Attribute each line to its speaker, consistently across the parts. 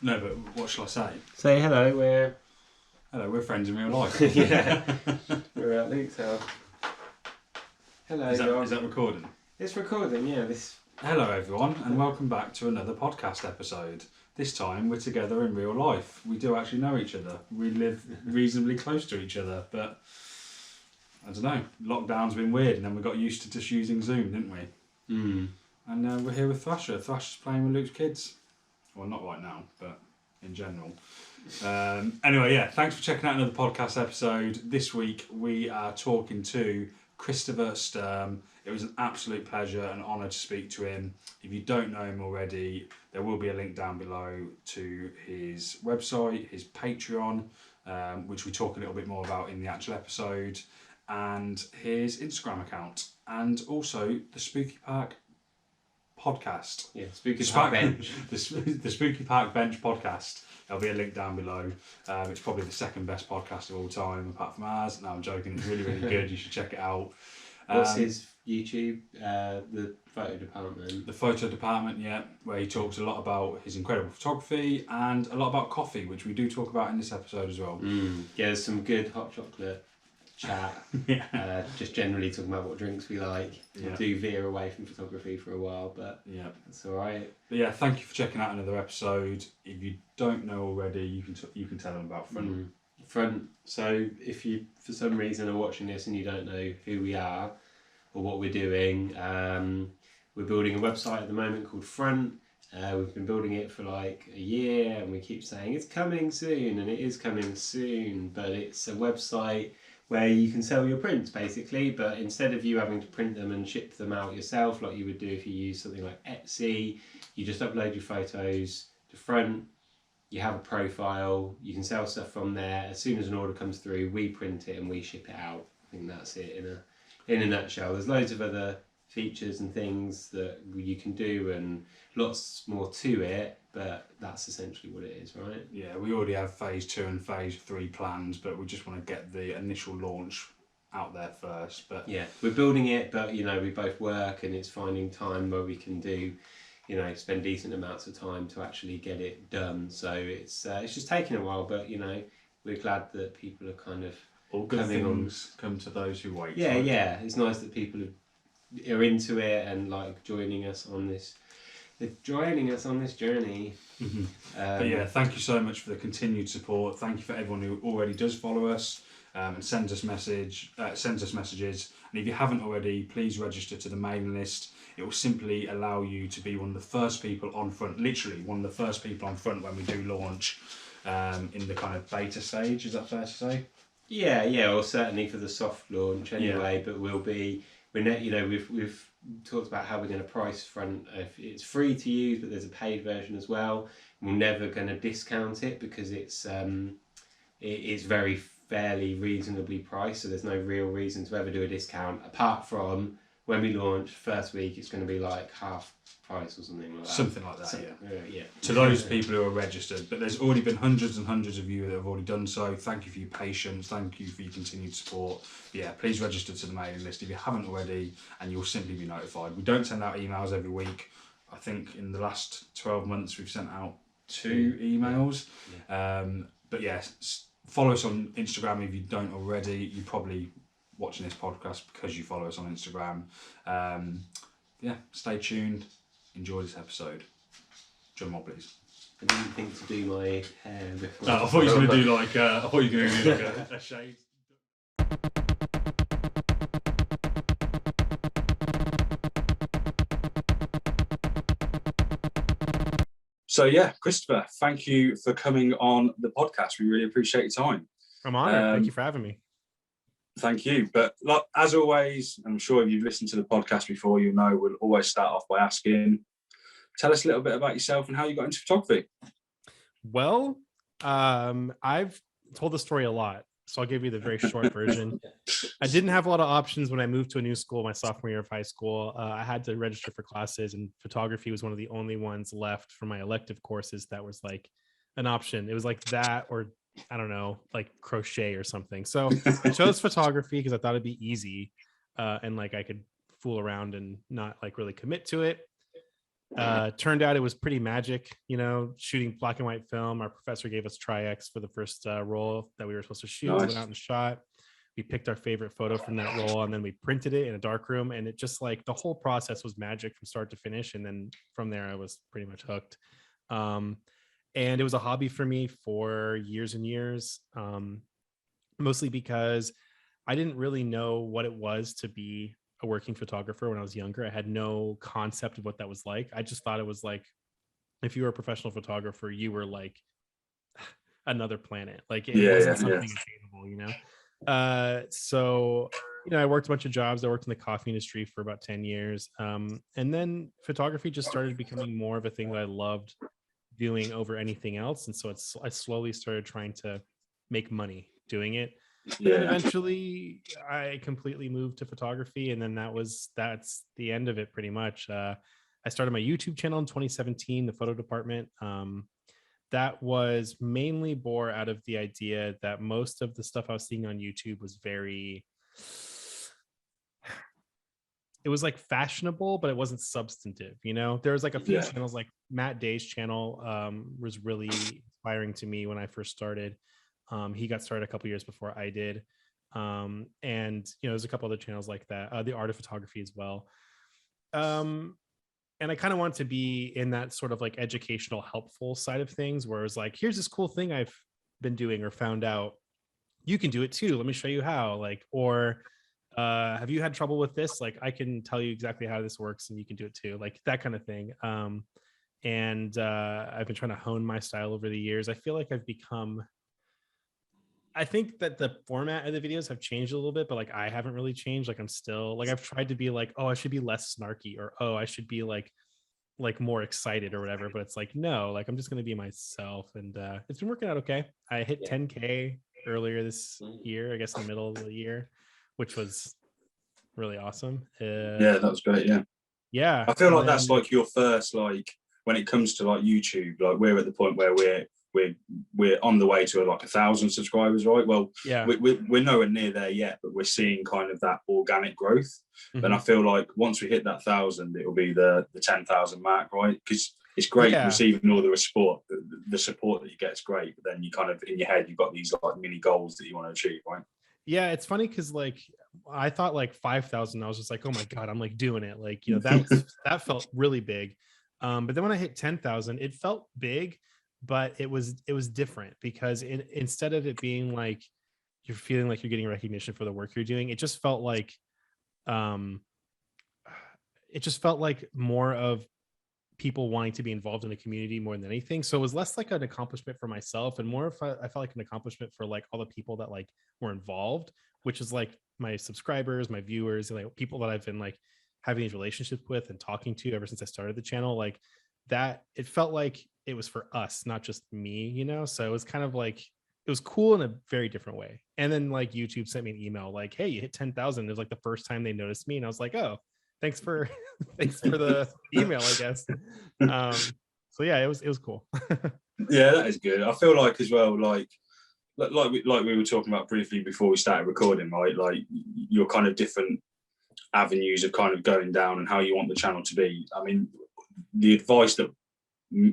Speaker 1: No, but what shall I say?
Speaker 2: Say hello,
Speaker 1: We're friends in real life.
Speaker 2: Yeah. We're at Luke's house. Hello,
Speaker 1: Is that recording?
Speaker 2: It's recording, yeah.
Speaker 1: Hello everyone, and welcome back to another podcast episode. This time we're together in real life. We do actually know each other. We live reasonably close to each other, but I don't know, lockdown's been weird, and then we got used to just using Zoom, didn't we? And we're here with Thrasher. Thrasher's playing with Luke's kids. Well, not right now, but in general. Anyway, yeah, thanks for checking out another podcast episode. This week we are talking to Christopher Sturm. It was an absolute pleasure and honour to speak to him. If you don't know him already, there will be a link down below to his website, his Patreon, which we talk a little bit more about in the actual episode, and his Instagram account, and also the Spooky Park podcast.
Speaker 2: Yeah, Spooky Park Bench.
Speaker 1: The Spooky Park Bench podcast. There'll be a link down below. It's probably the second best podcast of all time, apart from ours. No, I'm joking. It's really, really good. You should check it out.
Speaker 2: What's his YouTube? The Photo Department.
Speaker 1: The Photo Department, yeah, where he talks a lot about his incredible photography and a lot about coffee, which we do talk about in this episode as well.
Speaker 2: Yeah, there's some good hot chocolate chat.
Speaker 1: Yeah.
Speaker 2: Just generally talking about what drinks we like.
Speaker 1: Yeah.
Speaker 2: We do veer away from photography for a while, but
Speaker 1: yeah,
Speaker 2: that's all right.
Speaker 1: But yeah, thank you for checking out another episode. If you don't know already, you can tell them about Front.
Speaker 2: Front. So if you, for some reason, are watching this and you don't know who we are or what we're doing, we're building a website at the moment called Front. We've been building it for like a year, and we keep saying it's coming soon, and it is coming soon. But it's a website where you can sell your prints basically, but instead of you having to print them and ship them out yourself like you would do if you use something like Etsy, you just upload your photos to Front, you have a profile, you can sell stuff from there. As soon as an order comes through, we print it and we ship it out. I think that's it in a nutshell. There's loads of other features and things that you can do and lots more to it, but that's essentially what it is, right?
Speaker 1: Yeah, we already have phase 2 and phase 3 plans, but we just want to get the initial launch out there first. But
Speaker 2: yeah, we're building it, but you know, we both work, and it's finding time where we can do, you know, spend decent amounts of time to actually get it done. So it's just taking a while, but you know, we're glad that people are kind of
Speaker 1: all good things come to those who wait.
Speaker 2: Yeah, right? Yeah, it's nice that people are into it and like joining us on this journey.
Speaker 1: But yeah, thank you so much for the continued support. Thank you for everyone who already does follow us and sends us messages. And if you haven't already, please register to the mailing list. It will simply allow you to be one of the first people on Front, literally one of the first people on Front when we do launch in the kind of beta stage. Is that fair to say?
Speaker 2: Yeah, or certainly for the soft launch anyway. Yeah. But we've talked about how we're going to price Front. It's free to use, but there's a paid version as well. We're never going to discount it because it's very fairly reasonably priced, so there's no real reason to ever do a discount apart from when we launch first week. It's going to be like half price or something like that.
Speaker 1: Something like that,
Speaker 2: yeah.
Speaker 1: To those people who are registered, but there's already been hundreds and hundreds of you that have already done so. Thank you for your patience. Thank you for your continued support. But yeah, please register to the mailing list if you haven't already, and you'll simply be notified. We don't send out emails every week. I think in the last 12 months we've sent out 2 emails. Yeah. But yes, follow us on Instagram if you don't already. You're probably watching this podcast because you follow us on Instagram. Stay tuned. Enjoy this episode. Drum roll, please.
Speaker 2: I didn't think to do my hair before.
Speaker 1: No, I thought you were going to do like a shade. So yeah, Christopher, thank you for coming on the podcast. We really appreciate your time.
Speaker 3: I'm honored. Thank you for having me.
Speaker 1: Thank you. But as always, I'm sure if you've listened to the podcast before, you know we'll always start off by asking, tell us a little bit about yourself and how you got into photography.
Speaker 3: Well, I've told the story a lot, so I'll give you the very short version. I didn't have a lot of options when I moved to a new school my sophomore year of high school. I had to register for classes, and photography was one of the only ones left for my elective courses that was like an option. It was like that or I don't know, like crochet or something. So I chose photography because I thought it'd be easy and like I could fool around and not like really commit to it. Turned out it was pretty magic, shooting black and white film. Our professor gave us Tri-X for the first roll that we were supposed to shoot.
Speaker 1: Nice.
Speaker 3: We went out and shot. We picked our favorite photo from that roll, and then we printed it in a darkroom. And it just like the whole process was magic from start to finish. And then from there, I was pretty much hooked. And it was a hobby for me for years and years, mostly because I didn't really know what it was to be a working photographer when I was younger. I had no concept of what that was like. I just thought it was like, if you were a professional photographer, you were like another planet. Like it wasn't something attainable, So, I worked a bunch of jobs. I worked in the coffee industry for about 10 years. And then photography just started becoming more of a thing that I loved doing over anything else. And so I slowly started trying to make money doing it. And then eventually I completely moved to photography. And then that's the end of it pretty much. I started my YouTube channel in 2017, the photo department. That was mainly born out of the idea that most of the stuff I was seeing on YouTube was it was like fashionable, but it wasn't substantive. There was like a few channels, like Matt Day's channel was really inspiring to me when I first started. He got started a couple years before I did. And there's a couple other channels like that, the Art of Photography as well. And I kind of want to be in that sort of like educational, helpful side of things, where it's like, here's this cool thing I've been doing or found out. You can do it too. Let me show you how. Like, or have you had trouble with this? Like, I can tell you exactly how this works and you can do it too. Like that kind of thing. And I've been trying to hone my style over the years. I feel like I think that the format of the videos have changed a little bit, but like I haven't really changed. Like I'm still like, I've tried to be like, oh, I should be less snarky, or oh, I should be like more excited or whatever. But it's like, no, like I'm just going to be myself. And it's been working out okay. I hit 10K earlier this year, I guess in the middle of the year, which was really awesome.
Speaker 1: That was great.
Speaker 3: Yeah.
Speaker 1: I feel like that's like your first, like when it comes to like YouTube, like we're at the point where we're on the way to like 1,000 subscribers, right? Well, we're nowhere near there yet, but we're seeing kind of that organic growth. Mm-hmm. And I feel like once we hit that 1,000, it'll be the 10,000 mark, right? Because it's great receiving all the support. The support that you get is great, but then you kind of in your head you've got these like mini goals that you want to achieve, right?
Speaker 3: Yeah, it's funny because like I thought like 5,000, I was just like, oh my god, I'm like doing it. Like that felt really big. But then when I hit 10,000, it felt big, but it was different because instead of it being like you're feeling like you're getting recognition for the work you're doing, it just felt like more of people wanting to be involved in the community more than anything. So it was less like an accomplishment for myself and more if I felt like an accomplishment for like all the people that like were involved, which is like my subscribers, my viewers, and like people that I've been like having these relationships with and talking to ever since I started the channel. Like that, it felt like it was for us, not just me, So it was kind of like, it was cool in a very different way. And then like YouTube sent me an email like, hey, you hit 10,000. It was like the first time they noticed me. And I was like, oh, thanks for the email, I guess. So yeah, it was cool.
Speaker 1: Yeah, that is good. I feel like as well, like we were talking about briefly before we started recording, right? Like your kind of different avenues of kind of going down and how you want the channel to be. I mean, the advice that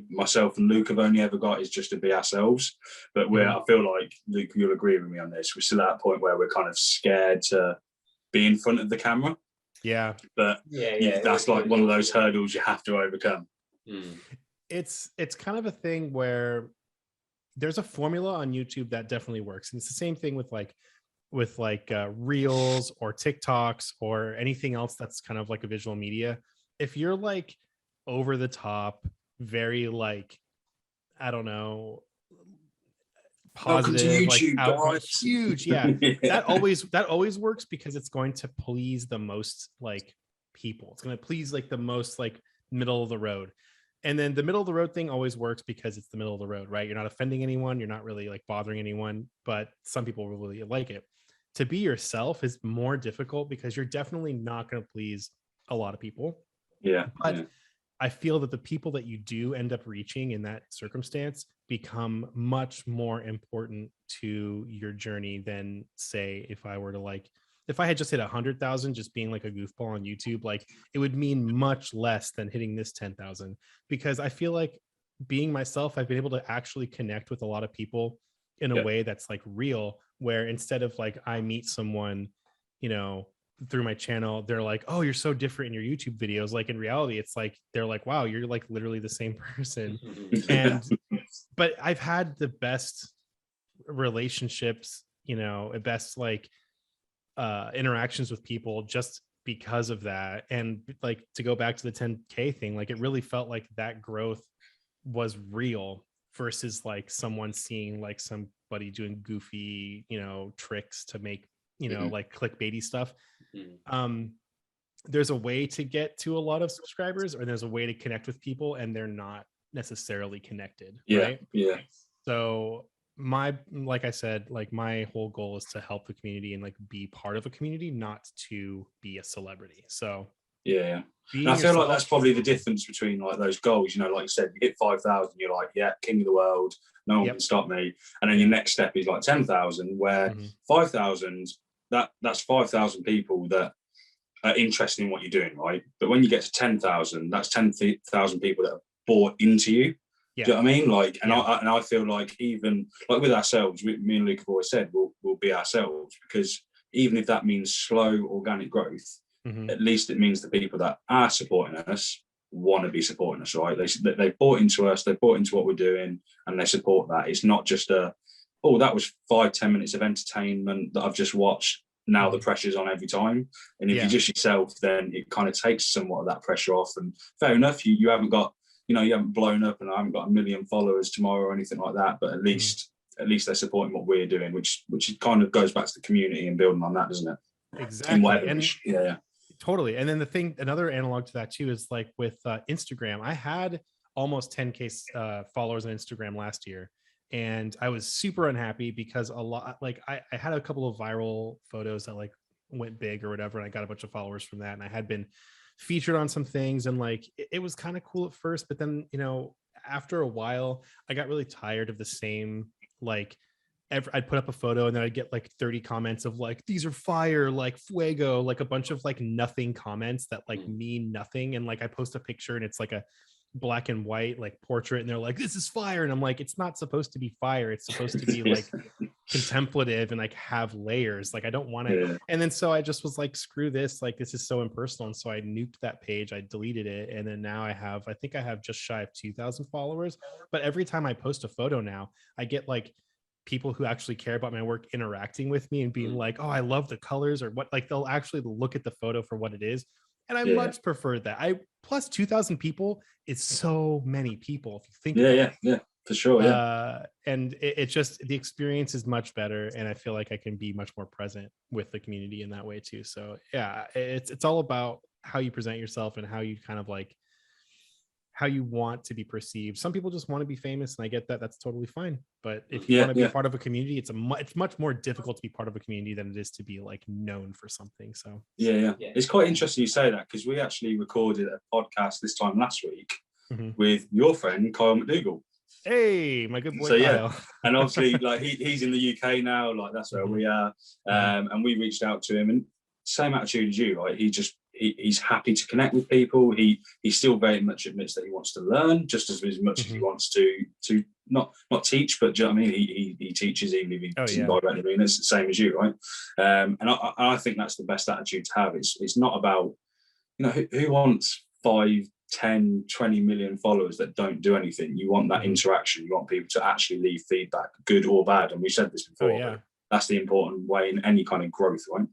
Speaker 1: myself and Luke have only ever got is just to be ourselves. But I feel like Luke, you'll agree with me on this. We're still at a point where we're kind of scared to be in front of the camera.
Speaker 3: Yeah,
Speaker 1: but that's like one of those hurdles you have to overcome.
Speaker 3: It's kind of a thing where there's a formula on YouTube that definitely works, and it's the same thing with reels or TikToks or anything else that's kind of like a visual media. If you're like over the top, very like, I don't know, positive, like huge, that always works because it's going to please the most like people. It's going to please like the most like middle of the road. And then the middle of the road thing always works because it's the middle of the road, right? You're not offending anyone, you're not really like bothering anyone, but some people really like it. To be yourself is more difficult because you're definitely not going to please a lot of people. But I feel that the people that you do end up reaching in that circumstance become much more important to your journey than, say, if I were to like if I had just hit 100,000, just being like a goofball on YouTube, like it would mean much less than hitting this 10,000, because I feel like being myself, I've been able to actually connect with a lot of people in a way that's like real, where instead of like I meet someone, you know, through my channel, they're like, oh, you're so different in your YouTube videos. Like in reality, it's like they're like, wow, you're like literally the same person. And but I've had the best relationships, you know, best like interactions with people just because of that. And like to go back to the 10K thing, like it really felt like that growth was real versus like someone seeing like somebody doing goofy, you know, tricks to make, you know, like clickbaity stuff. There's a way to get to a lot of subscribers, or there's a way to connect with people and they're not necessarily connected, right? So like I said, like my whole goal is to help the community and like be part of a community, not to be a celebrity. So
Speaker 1: and I feel like that's probably the difference between like those goals, you know, like you said, you hit 5,000, you're like, yeah, king of the world, no one can stop me. And then your next step is like 10,000, where 5,000, that's 5,000 people that are interested in what you're doing, right? But when you get to 10,000, that's 10,000 people that have bought into you. Do you know what I mean? Like, and I feel like even like with ourselves, me and Luke have always said we'll be ourselves, because even if that means slow organic growth, at least it means the people that are supporting us want to be supporting us, right? They've bought into us, they've bought into what we're doing, and they support that. It's not just that was 5-10 minutes of entertainment that I've just watched. Now the pressure's on every time. And if you're just yourself, then it kind of takes somewhat of that pressure off. And fair enough, you haven't got, you know, you haven't blown up and I haven't got 1 million followers tomorrow or anything like that, but at least they're supporting what we're doing, which kind of goes back to the community and building on that, doesn't it?
Speaker 3: Exactly. And totally. And then another analog to that too is like with Instagram. I had almost 10K followers on Instagram last year, and I was super unhappy because a lot, like I had a couple of viral photos that like went big or whatever, and I got a bunch of followers from that, and I had been featured on some things, and like it was kind of cool at first, but then, you know, after a while I got really tired of the same, like I'd put up a photo and then I'd get like 30 comments of like, these are fire, like fuego, like a bunch of like nothing comments that like mean nothing. And like I post a picture and it's like a black and white like portrait and they're like, this is fire. And I'm like, it's not supposed to be fire. It's supposed to be like contemplative and like have layers. Like I don't want to. And then so I just was like, screw this. Like this is so impersonal. And so I nuked that page. I deleted it. And then now I think I have just shy of 2,000 followers. But every time I post a photo now, I get like people who actually care about my work interacting with me and being like, oh, I love the colors, or what, like they'll actually look at the photo for what it is. And I much prefer that. Plus 2,000 people is so many people if you think about it.
Speaker 1: For sure.
Speaker 3: And it just, the experience is much better, and I feel like I can be much more present with the community in that way too. So yeah, it's all about how you present yourself and how you kind of like how you want to be perceived. Some people just want to be famous, and I get that. That's totally fine. But if you want to be part of a community, it's much more difficult to be part of a community than it is to be like known for something. So
Speaker 1: it's quite interesting you say that, because we actually recorded a podcast this time last week with your friend Kyle McDougall.
Speaker 3: Hey, my good boy Kyle.
Speaker 1: And obviously like he's in the UK now, like that's where we are. And we reached out to him, and same attitude as you, like he's happy to connect with people. He still very much admits that he wants to learn just as much as he wants to not teach, but do you know what I mean? He teaches even if he doesn't directly mean it's the same as you, right? And I think that's the best attitude to have. It's not about, you know, who wants 5, 10, 20 million followers that don't do anything. You want that interaction. You want people to actually leave feedback, good or bad. And we said this before. But that's the important way in any kind of growth, right?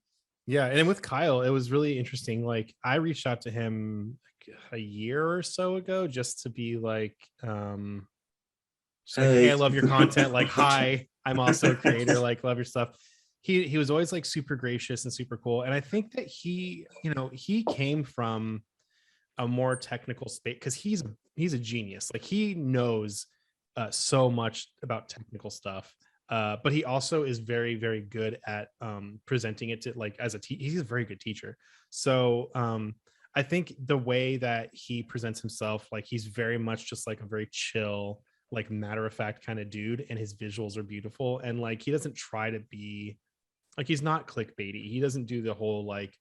Speaker 3: Yeah, and with Kyle, it was really interesting. Like I reached out to him like a year or so ago just to be like, hey, I love your content. Like, hi, I'm also a creator. Like, love your stuff. He was always like super gracious and super cool. And I think that he came from a more technical space because he's a genius. Like he knows so much about technical stuff. But he also is very, very good at presenting it to like as he's a very good teacher. So I think the way that he presents himself, like he's very much just like a very chill, like matter of fact kind of dude, and his visuals are beautiful. And like he doesn't try to be Like he's not clickbaity. He doesn't do the whole like,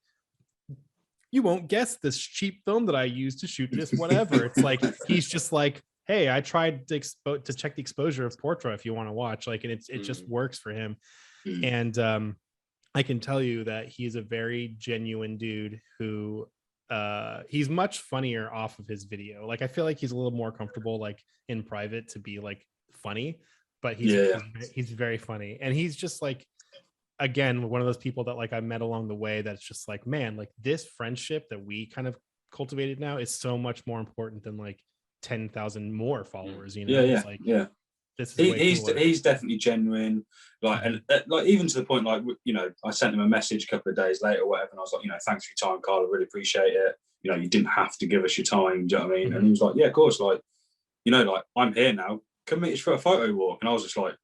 Speaker 3: you won't guess this cheap film that I used to shoot this, whatever. It's like he's just like, hey, I tried to check the exposure of Portra if you want to watch. Like, and it just works for him. And I can tell you that he's a very genuine dude who he's much funnier off of his video. Like I feel like he's a little more comfortable like in private to be like funny, but he's very funny. And he's just like, again, one of those people that like I met along the way that's just like, man, like this friendship that we kind of cultivated now is so much more important than like 10,000 more followers, you know?
Speaker 1: It's
Speaker 3: like,
Speaker 1: this is he's definitely genuine, like, and like even to the point, like, you know, I sent him a message a couple of days later or whatever, and I was like, you know, thanks for your time, Carl, I really appreciate it. You know, you didn't have to give us your time, do you know what I mean? And he was like, yeah, of course, like, you know, like, I'm here now, come meet us for a photo walk. And I was just like,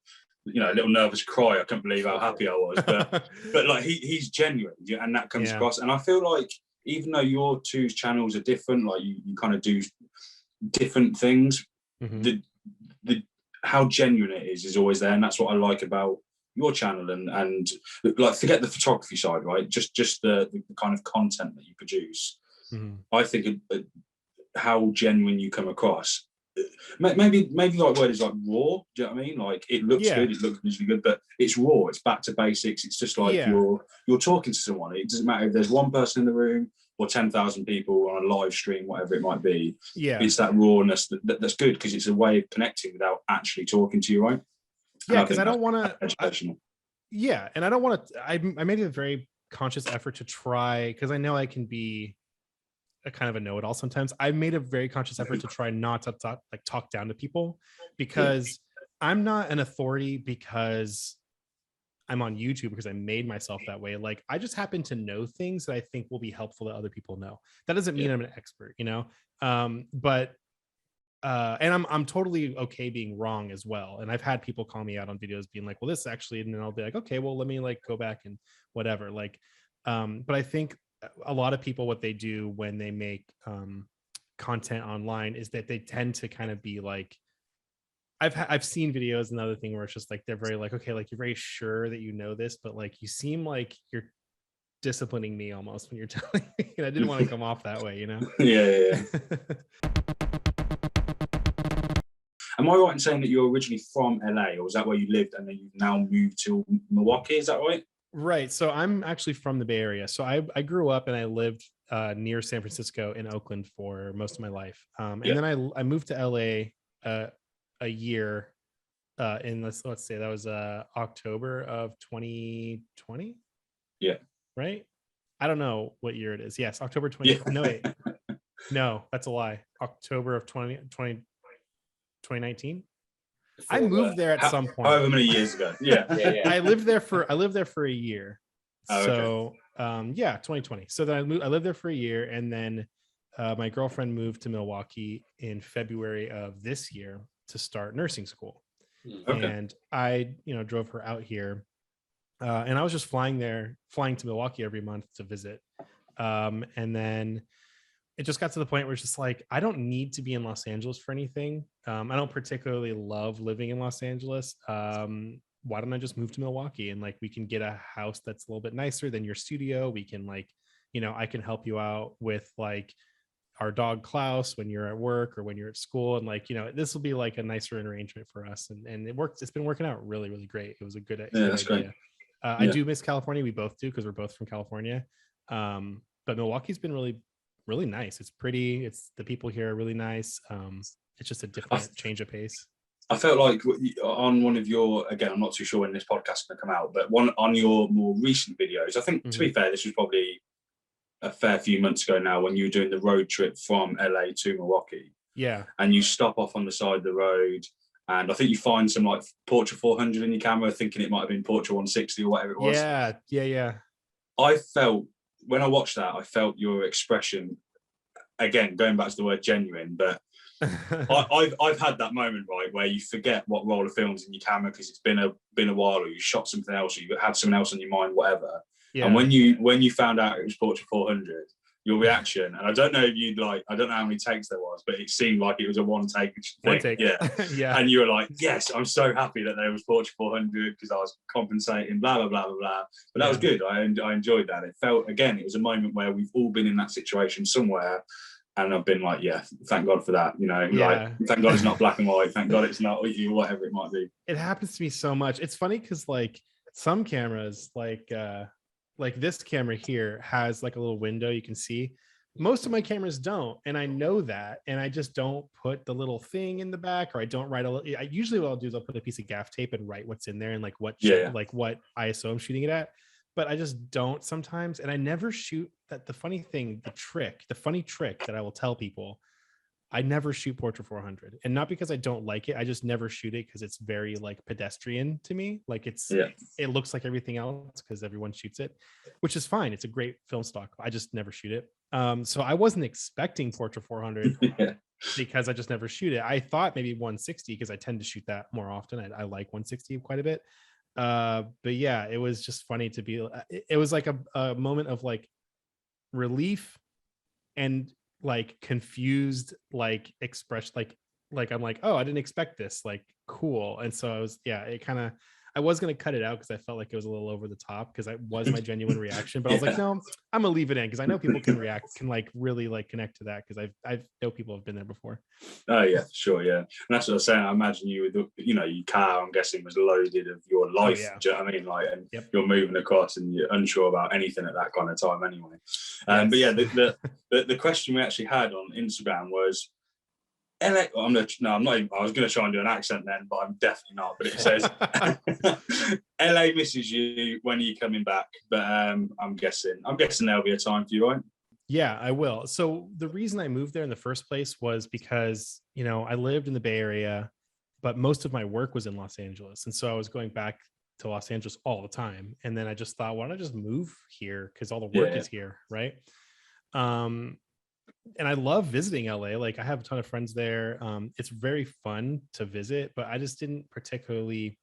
Speaker 1: you know, a little nervous cry. I couldn't believe how happy I was, but like he's genuine, and that comes across. And I feel like even though your two channels are different, like you kind of do different things, the how genuine it is always there, and that's what I like about your channel. And like, forget the photography side, right? Just the kind of content that you produce. I think how genuine you come across. Maybe the right word is like raw. Do you know what I mean? Like it looks good, it looks visually good, but it's raw. It's back to basics. It's just like you're talking to someone. It doesn't matter if there's one person in the room or 10,000 people on a live stream, whatever it might be. It's that rawness that's good, because it's a way of connecting without actually talking to you, right?
Speaker 3: Yeah, because I don't want to. And I don't want to. I made a very conscious effort to try, because I know I can be a kind of a know-it-all sometimes. I've made a very conscious effort to try not to talk down to people, because I'm not an authority because I'm on YouTube, because I made myself that way. Like I just happen to know things that I think will be helpful that other people know. That doesn't mean I'm an expert, you know. But and I'm totally okay being wrong as well. And I've had people call me out on videos being like, well, this actually, and then I'll be like, okay, well, let me like go back and whatever. Like, but I think a lot of people, what they do when they make content online is that they tend to kind of be like, I've seen videos, another thing where it's just like, they're very like, okay, like you're very sure that you know this, but like you seem like you're disciplining me almost when you're telling me, and I didn't want to come off that way, you know?
Speaker 1: Yeah. Am I right in saying that you're originally from LA, or is that where you lived and then you've now moved to Milwaukee? Is that right?
Speaker 3: Right. So I'm actually from the Bay Area. So I grew up and I lived near San Francisco in Oakland for most of my life. And then I moved to LA a year in let's say that was October of 2020.
Speaker 1: Yeah.
Speaker 3: Right. I don't know what year it is. Yes, October 20. Yeah. No, wait. No, that's a lie. October of 2019. I moved there at some point.
Speaker 1: However many years ago. Yeah.
Speaker 3: I lived there for a year. So 2020. So then I lived there for a year, and then my girlfriend moved to Milwaukee in February of this year to start nursing school. And I, drove her out here. And I was just flying to Milwaukee every month to visit. And then it just got to the point where it's just like, I don't need to be in Los Angeles for anything. I don't particularly love living in Los Angeles. Why don't I just move to Milwaukee, and like we can get a house that's a little bit nicer than your studio. We can I can help you out with like our dog Klaus when you're at work or when you're at school. And this will be like a nicer arrangement for us. And it worked. It's been working out really, really great. It was a good idea.
Speaker 1: Great.
Speaker 3: I do miss California. We both do, because we're both from California. But Milwaukee's been really, really nice. It's pretty. It's the people here are really nice. It's just a different change of pace.
Speaker 1: I felt like on one of your, again, I'm not too sure when this podcast is going to come out, but one on your more recent videos, I think, to be fair, this was probably a fair few months ago now, when you were doing the road trip from LA to Milwaukee.
Speaker 3: Yeah.
Speaker 1: And you stop off on the side of the road, and I think you find some like Portra 400 in your camera, thinking it might have been Portra 160 or whatever it was.
Speaker 3: Yeah.
Speaker 1: I felt, when I watched that, I felt your expression, again, going back to the word genuine, but I've had that moment, right, where you forget what roll of film's in your camera because it's been a while, or you shot something else, or you had someone else on your mind, whatever. Yeah. And when you found out it was Portra 400, your reaction, and I don't know if you'd like, I don't know how many takes there was, but it seemed like it was a one take thing.
Speaker 3: One take.
Speaker 1: Yeah.
Speaker 3: Yeah.
Speaker 1: And you were like, yes, I'm so happy that there was Porsche 400 because I was compensating, blah, blah, blah, blah, blah. But that was good. I enjoyed that. It felt, again, it was a moment where we've all been in that situation somewhere. And I've been like, yeah, thank God for that. You know, like, thank God it's not black and white. Thank God it's not whatever it might be.
Speaker 3: It happens to me so much. It's funny because like some cameras, like this camera here has like a little window you can see. Most of my cameras don't, and I know that, and I just don't put the little thing in the back, or I don't write usually what I'll do is I'll put a piece of gaff tape and write what's in there and like what like what ISO I'm shooting it at. But I just don't sometimes, and I never shoot that. The funny trick that I will tell people, I never shoot Portrait 400, and not because I don't like it. I just never shoot it because it's very like pedestrian to me. Like it looks like everything else because everyone shoots it, which is fine. It's a great film stock. I just never shoot it. So I wasn't expecting Portrait 400 because I just never shoot it. I thought maybe 160 because I tend to shoot that more often. I like 160 quite a bit. But yeah, it was just funny to be, it was like a moment of like relief and like confused, like expression, like I'm like, oh, I didn't expect this, like cool. And so I was, I was going to cut it out because I felt like it was a little over the top because that was my genuine reaction, but I was like, no, I'm gonna leave it in because I know people can like really like connect to that because I know people have been there before.
Speaker 1: Oh yeah, sure, yeah. And that's what I was saying. I imagine you with, you know, your car, I'm guessing, was loaded of your life. Do you know what I mean? Like, and you're moving across and you're unsure about anything at that kind of time anyway. But yeah, the question we actually had on Instagram was, LA, I'm not even, I was going to try and do an accent then, but I'm definitely not. But it says, LA misses you, when are you coming back? But I'm guessing there'll be a time for you, right?
Speaker 3: Yeah, I will. So the reason I moved there in the first place was because, you know, I lived in the Bay Area, but most of my work was in Los Angeles. And so I was going back to Los Angeles all the time. And then I just thought, why don't I just move here? Because all the work is here, right? And I love visiting LA. Like I have a ton of friends there. It's very fun to visit, but I just didn't particularly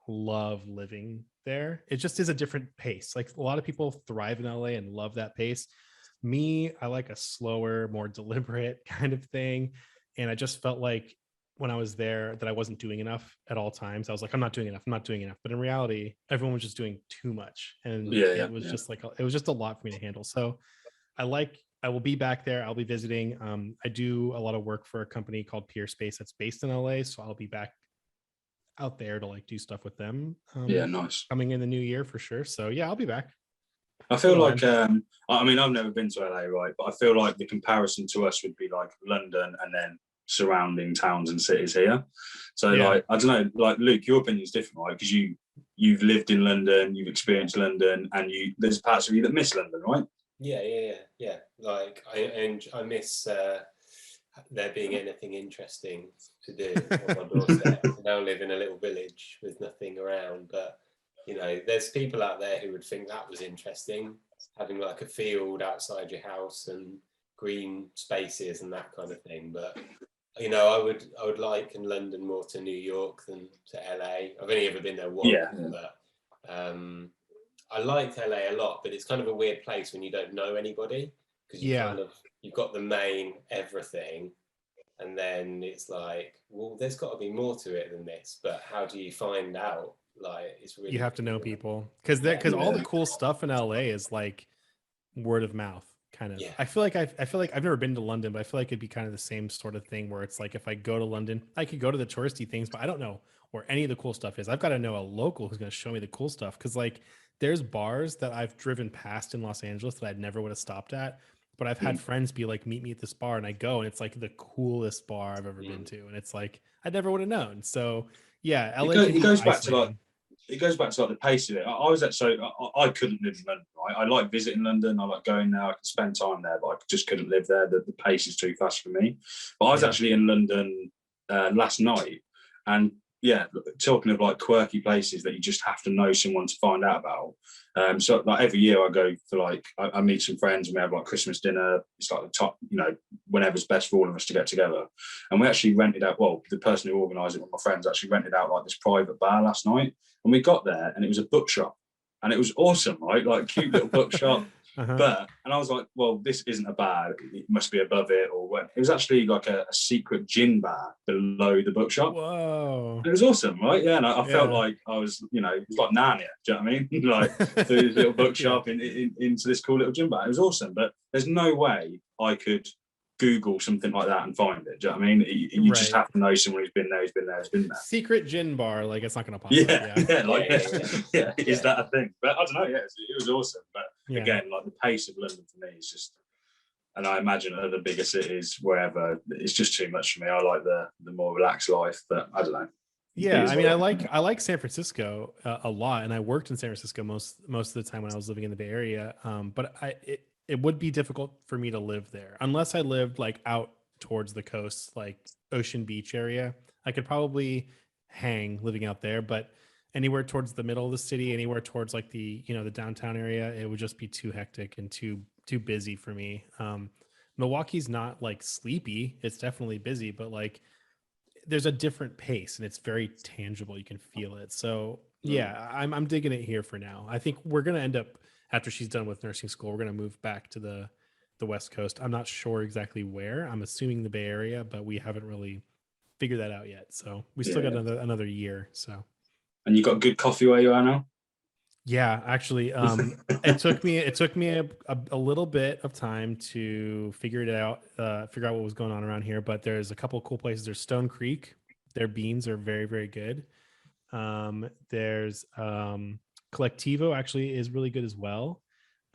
Speaker 3: love living there. It just is a different pace. Like a lot of people thrive in LA and love that pace. Me, I like a slower, more deliberate kind of thing. And I just felt like when I was there that I wasn't doing enough at all times. I was like, I'm not doing enough. But in reality, everyone was just doing too much. And it was just like, it was just a lot for me to handle. So I will be back there. I'll be visiting. I do a lot of work for a company called Peer Space that's based in LA. So I'll be back out there to like do stuff with them.
Speaker 1: Nice.
Speaker 3: Coming in the new year for sure. So yeah, I'll be back.
Speaker 1: I feel like, I mean, I've never been to LA, right? But I feel like the comparison to us would be like London and then surrounding towns and cities here. So like, I don't know, like Luke, your opinion is different, right? Because you've lived in London, you've experienced London, and there's parts of you that miss London, right?
Speaker 2: Yeah. Like I miss there being anything interesting to do on my doorstep. I now live in a little village with nothing around, but you know, there's people out there who would think that was interesting, having like a field outside your house and green spaces and that kind of thing. But you know, I would liken London more to New York than to LA. I've only ever been there once, but I liked LA a lot, but it's kind of a weird place when you don't know anybody because you've got the main everything, and then it's like, well, there's got to be more to it than this. But how do you find out? Like, it's really,
Speaker 3: you have to know people because all the cool stuff in LA is like word of mouth kind of. I feel like I've never been to London, but I feel like it'd be kind of the same sort of thing where it's like if I go to London, I could go to the touristy things, but I don't know where any of the cool stuff is. I've got to know a local who's going to show me the cool stuff because like there's bars that I've driven past in Los Angeles that I never would have stopped at, but I've had friends be like, meet me at this bar, and I go, and it's like the coolest bar I've ever been to, and it's like I never would have known. So yeah, LA
Speaker 1: it goes back to like the pace of it. I couldn't live in London, right? I like visiting London. I like going there. I could spend time there, but I just couldn't live there. The pace is too fast for me. But I was actually in London last night, and talking of like quirky places that you just have to know someone to find out about. So like every year I go for like, I meet some friends and we have like Christmas dinner. It's like the top, you know, whenever's best for all of us to get together. And we actually rented out, well, the person who organised it with my friends actually rented out like this private bar last night. And we got there and it was a bookshop and it was awesome, right? Like cute little bookshop. But, and I was like, well, this isn't a bar. It must be above it or what. It was actually like a secret gin bar below the bookshop.
Speaker 3: Whoa.
Speaker 1: It was awesome, right? Yeah, and I felt like I was, it was like Narnia. Do you know what I mean? Like through this little bookshop into this cool little gym bar. It was awesome, but there's no way I could Google something like that and find it. Do you know what I mean? You just have to know someone who's been there, who's been there.
Speaker 3: Secret gin bar, like it's not going to pop up.
Speaker 1: Yeah, is that a thing? But I don't know. Yeah, it was awesome. But again, like the pace of London for me is just, and I imagine other bigger cities, wherever, it's just too much for me. I like the more relaxed life, but I don't know.
Speaker 3: Yeah, I mean, I like San Francisco a lot, and I worked in San Francisco most of the time when I was living in the Bay Area. But it would be difficult for me to live there unless I lived like out towards the coast, like Ocean Beach area. I could probably hang living out there, but anywhere towards the middle of the city, anywhere towards like the the downtown area, it would just be too hectic and too busy for me. Milwaukee's not like sleepy; it's definitely busy, but like there's a different pace and it's very tangible. You can feel it. So yeah, I'm digging it here for now. I think we're gonna end up, after she's done with nursing school, we're gonna move back to the West Coast. I'm not sure exactly where. I'm assuming the Bay Area, but we haven't really figured that out yet. So we still got another year. So.
Speaker 1: And you got good coffee where you are now?
Speaker 3: Yeah, actually, it took me a little bit of time to figure out what was going on around here. But there's a couple of cool places. There's Stone Creek. Their beans are very, very good. There's Collectivo actually is really good as well.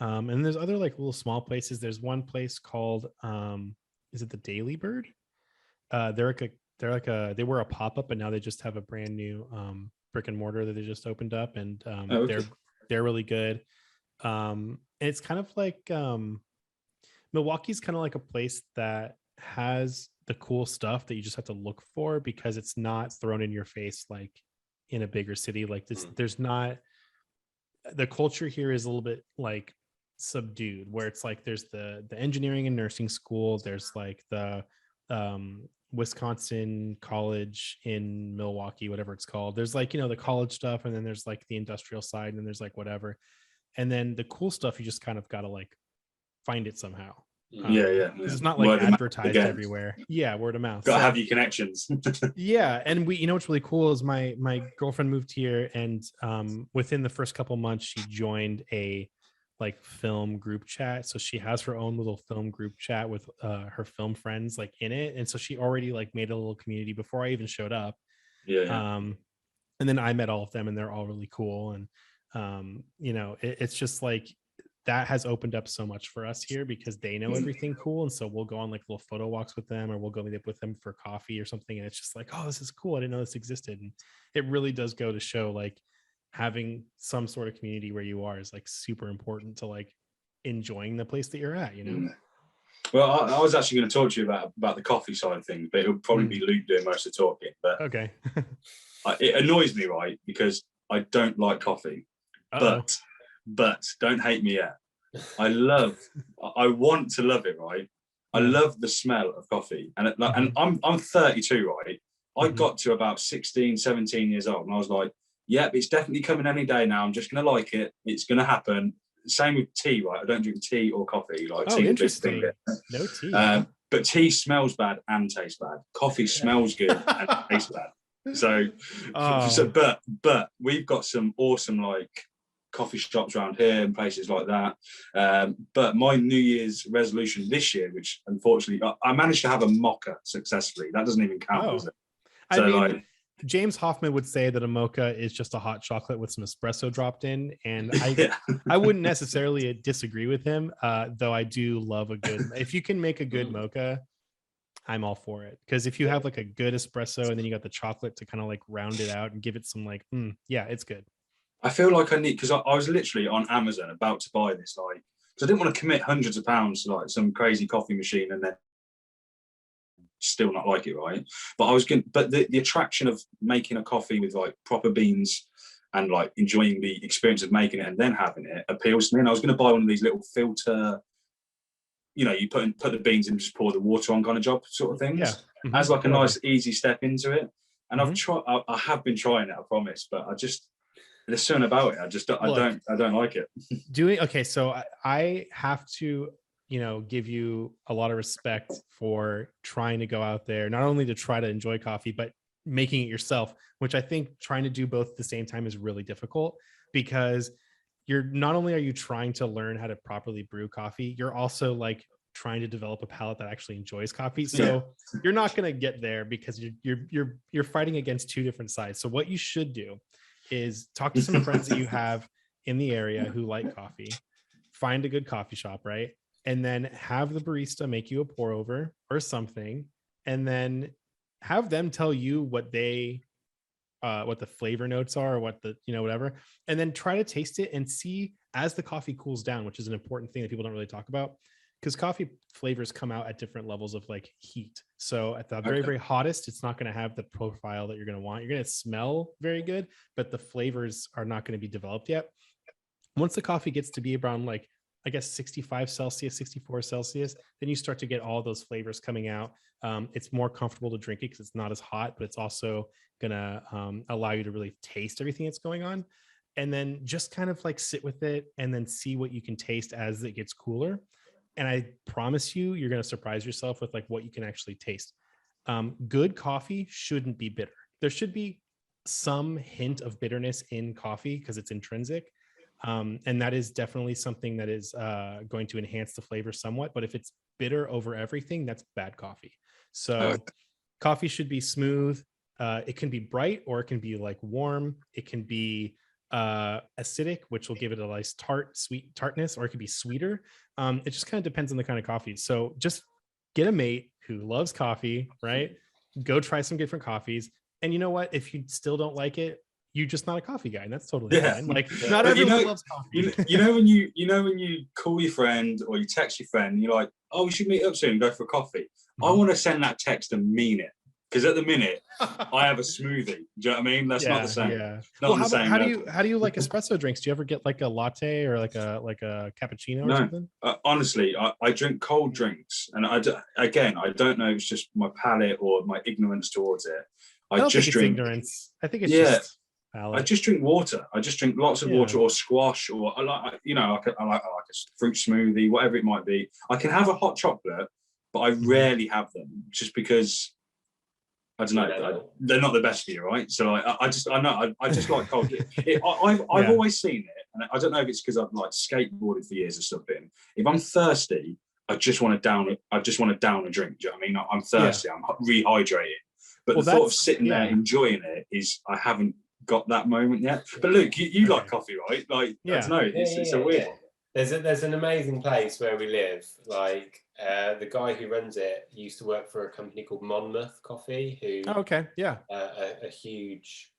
Speaker 3: And there's other like little small places. There's one place called is it the Daily Bird? They were a pop-up, but now they just have a brand new brick and mortar that they just opened up, and they're really good. It's kind of like Milwaukee's kind of like a place that has the cool stuff that you just have to look for because it's not thrown in your face like in a bigger city like this. There's not, the culture here is a little bit like subdued, where it's like there's the engineering and nursing school, there's like the Wisconsin College in Milwaukee, whatever it's called. There's like, the college stuff, and then there's like the industrial side, and then there's like whatever. And then the cool stuff, you just kind of got to like find it somehow. It's not like word advertised everywhere. Yeah, word of mouth.
Speaker 1: Got to have your connections.
Speaker 3: Yeah, and we, what's really cool is my girlfriend moved here, and within the first couple months, she joined a like film group chat. So she has her own little film group chat with her film friends like in it, and so she already like made a little community before I even showed up. And then I met all of them, and they're all really cool. And it's just like that has opened up so much for us here because they know everything cool, and so we'll go on like little photo walks with them, or we'll go meet up with them for coffee or something, and it's just like, oh, this is cool, I didn't know this existed. And it really does go to show like having some sort of community where you are is like super important to like enjoying the place that you're at,
Speaker 1: Well, I was actually going to talk to you about the coffee side of things, but it'll probably be Luke doing most of the talking. But
Speaker 3: okay.
Speaker 1: It annoys me, right? Because I don't like coffee. But don't hate me yet. I want to love it, right? I love the smell of coffee. And I'm 32, right? I got to about 16, 17 years old, and I was like, yep, it's definitely coming any day now. I'm just going to like it. It's going to happen. Same with tea, right? I don't drink tea or coffee. Like tea,
Speaker 3: interesting. No tea.
Speaker 1: But tea smells bad and tastes bad. Coffee smells good and tastes bad. So, but we've got some awesome like coffee shops around here and places like that. But my New Year's resolution this year, which unfortunately I managed to have a mocha successfully. That doesn't even count, does it? So
Speaker 3: James Hoffman would say that a mocha is just a hot chocolate with some espresso dropped in, and I wouldn't necessarily disagree with him, though I do love a good, if you can make a good mocha, I'm all for it. Because if you have like a good espresso and then you got the chocolate to kind of like round it out and give it some like, yeah, it's good.
Speaker 1: I feel like I need, because I was literally on Amazon about to buy this, like, because I didn't want to commit hundreds of pounds to like some crazy coffee machine and then still not like it, right? But I was going, but the attraction of making a coffee with like proper beans and like enjoying the experience of making it and then having it appeals to me. And I was going to buy one of these little filter, you put the beans in and just pour the water on kind of job sort of things, as like a nice easy step into it. And I have been trying it, I promise, but There's something about it. I don't like it.
Speaker 3: So I have to, give you a lot of respect for trying to go out there, not only to try to enjoy coffee, but making it yourself, which I think trying to do both at the same time is really difficult, because you're not only are you trying to learn how to properly brew coffee, you're also like trying to develop a palate that actually enjoys coffee. So you're not going to get there because you're fighting against two different sides. So what you should do is talk to some friends that you have in the area who like coffee, find a good coffee shop, right? And then have the barista make you a pour over or something, and then have them tell you what the flavor notes are, or what the, whatever, and then try to taste it and see as the coffee cools down, which is an important thing that people don't really talk about, because coffee flavors come out at different levels of like heat. So at the very hottest, it's not going to have the profile that you're going to want. You're going to smell very good, but the flavors are not going to be developed yet. Once the coffee gets to be around like, I guess 65 Celsius, 64 Celsius, then you start to get all those flavors coming out. It's more comfortable to drink it because it's not as hot, but it's also gonna allow you to really taste everything that's going on. And then just kind of like sit with it and then see what you can taste as it gets cooler. And I promise you, you're gonna surprise yourself with like what you can actually taste. Good coffee shouldn't be bitter. There should be some hint of bitterness in coffee because it's intrinsic. And that is definitely something that is going to enhance the flavor somewhat. But if it's bitter over everything, that's bad coffee. So coffee should be smooth. It can be bright, or it can be like warm. It can be acidic, which will give it a nice sweet tartness, or it could be sweeter. It just kind of depends on the kind of coffee. So just get a mate who loves coffee, right? Go try some different coffees. And you know what? If you still don't like it, you're just not a coffee guy, and that's totally fine. Like, not everyone loves coffee.
Speaker 1: When you call your friend or you text your friend, and you're like, "Oh, we should meet up soon and go for a coffee." I want to send that text and mean it, because at the minute I have a smoothie. Do you know what I mean? That's not the same.
Speaker 3: Yeah. Well, how do you like espresso drinks? Do you ever get like a latte or like a cappuccino or something?
Speaker 1: Honestly, I drink cold drinks, and I don't know if it's just my palate or my ignorance towards it.
Speaker 3: I don't think it's ignorance. I think it's just palate.
Speaker 1: I just drink water. I just drink lots of water, or squash, or I like a fruit smoothie, whatever it might be. I can have a hot chocolate, but I rarely have them, just because I don't know. They're not the best for you, right? So I just like cold. I've always seen it, and I don't know if it's because I've like skateboarded for years or something. If I'm thirsty, I just want to down a drink. Do you know what I mean? I'm thirsty. I'm rehydrating. But the thought of sitting there enjoying it is, I haven't got that moment yet. But Luke, you like coffee, right? Like, I don't know, it's a weird one.
Speaker 2: There's an amazing place where we live. Like, the guy who runs it used to work for a company called Monmouth Coffee, who a huge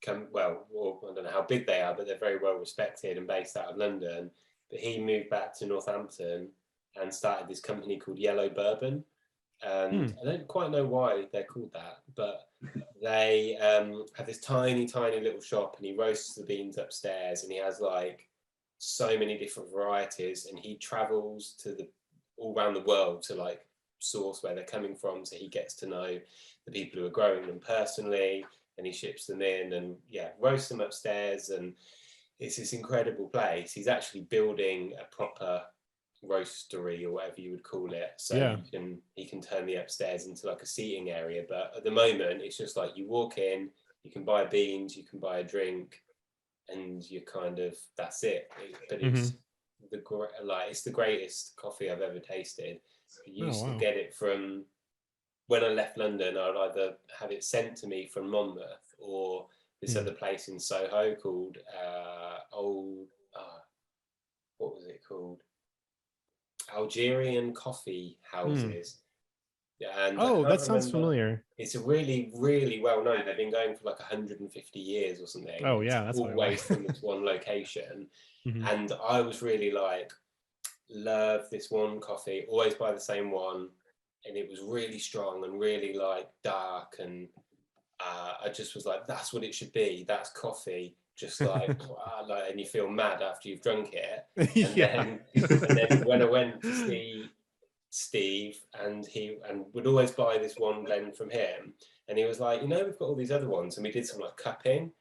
Speaker 2: I don't know how big they are, but they're very well respected and based out of London. But he moved back to Northampton and started this company called Yellow Bourbon. And I don't quite know why they're called that, but they have this tiny little shop, and he roasts the beans upstairs, and he has like so many different varieties, and he travels to all around the world to like source where they're coming from, so he gets to know the people who are growing them personally, and he ships them in and roasts them upstairs. And it's this incredible place. He's actually building a proper roastery, or whatever you would call it, so he can turn the upstairs into like a seating area. But at the moment it's just like you walk in, you can buy beans, you can buy a drink, and you kind of, that's it. But it's it's the greatest coffee I've ever tasted. I used to get it from, when I left London, I'd either have it sent to me from Monmouth or this other place in Soho called what was it called? Algerian coffee houses. And
Speaker 3: that sounds familiar.
Speaker 2: It's a really, really well known. They've been going for like 150 years or something.
Speaker 3: Oh yeah, that's
Speaker 2: always from this one location. And I was really like, love this one coffee, always buy the same one, and it was really strong and really like dark, and I just was like, that's what it should be. That's coffee. Just like, and you feel mad after you've drunk it. And then when I went to see Steve, and would always buy this one blend from him, and he was like, we've got all these other ones, and we did some like cupping,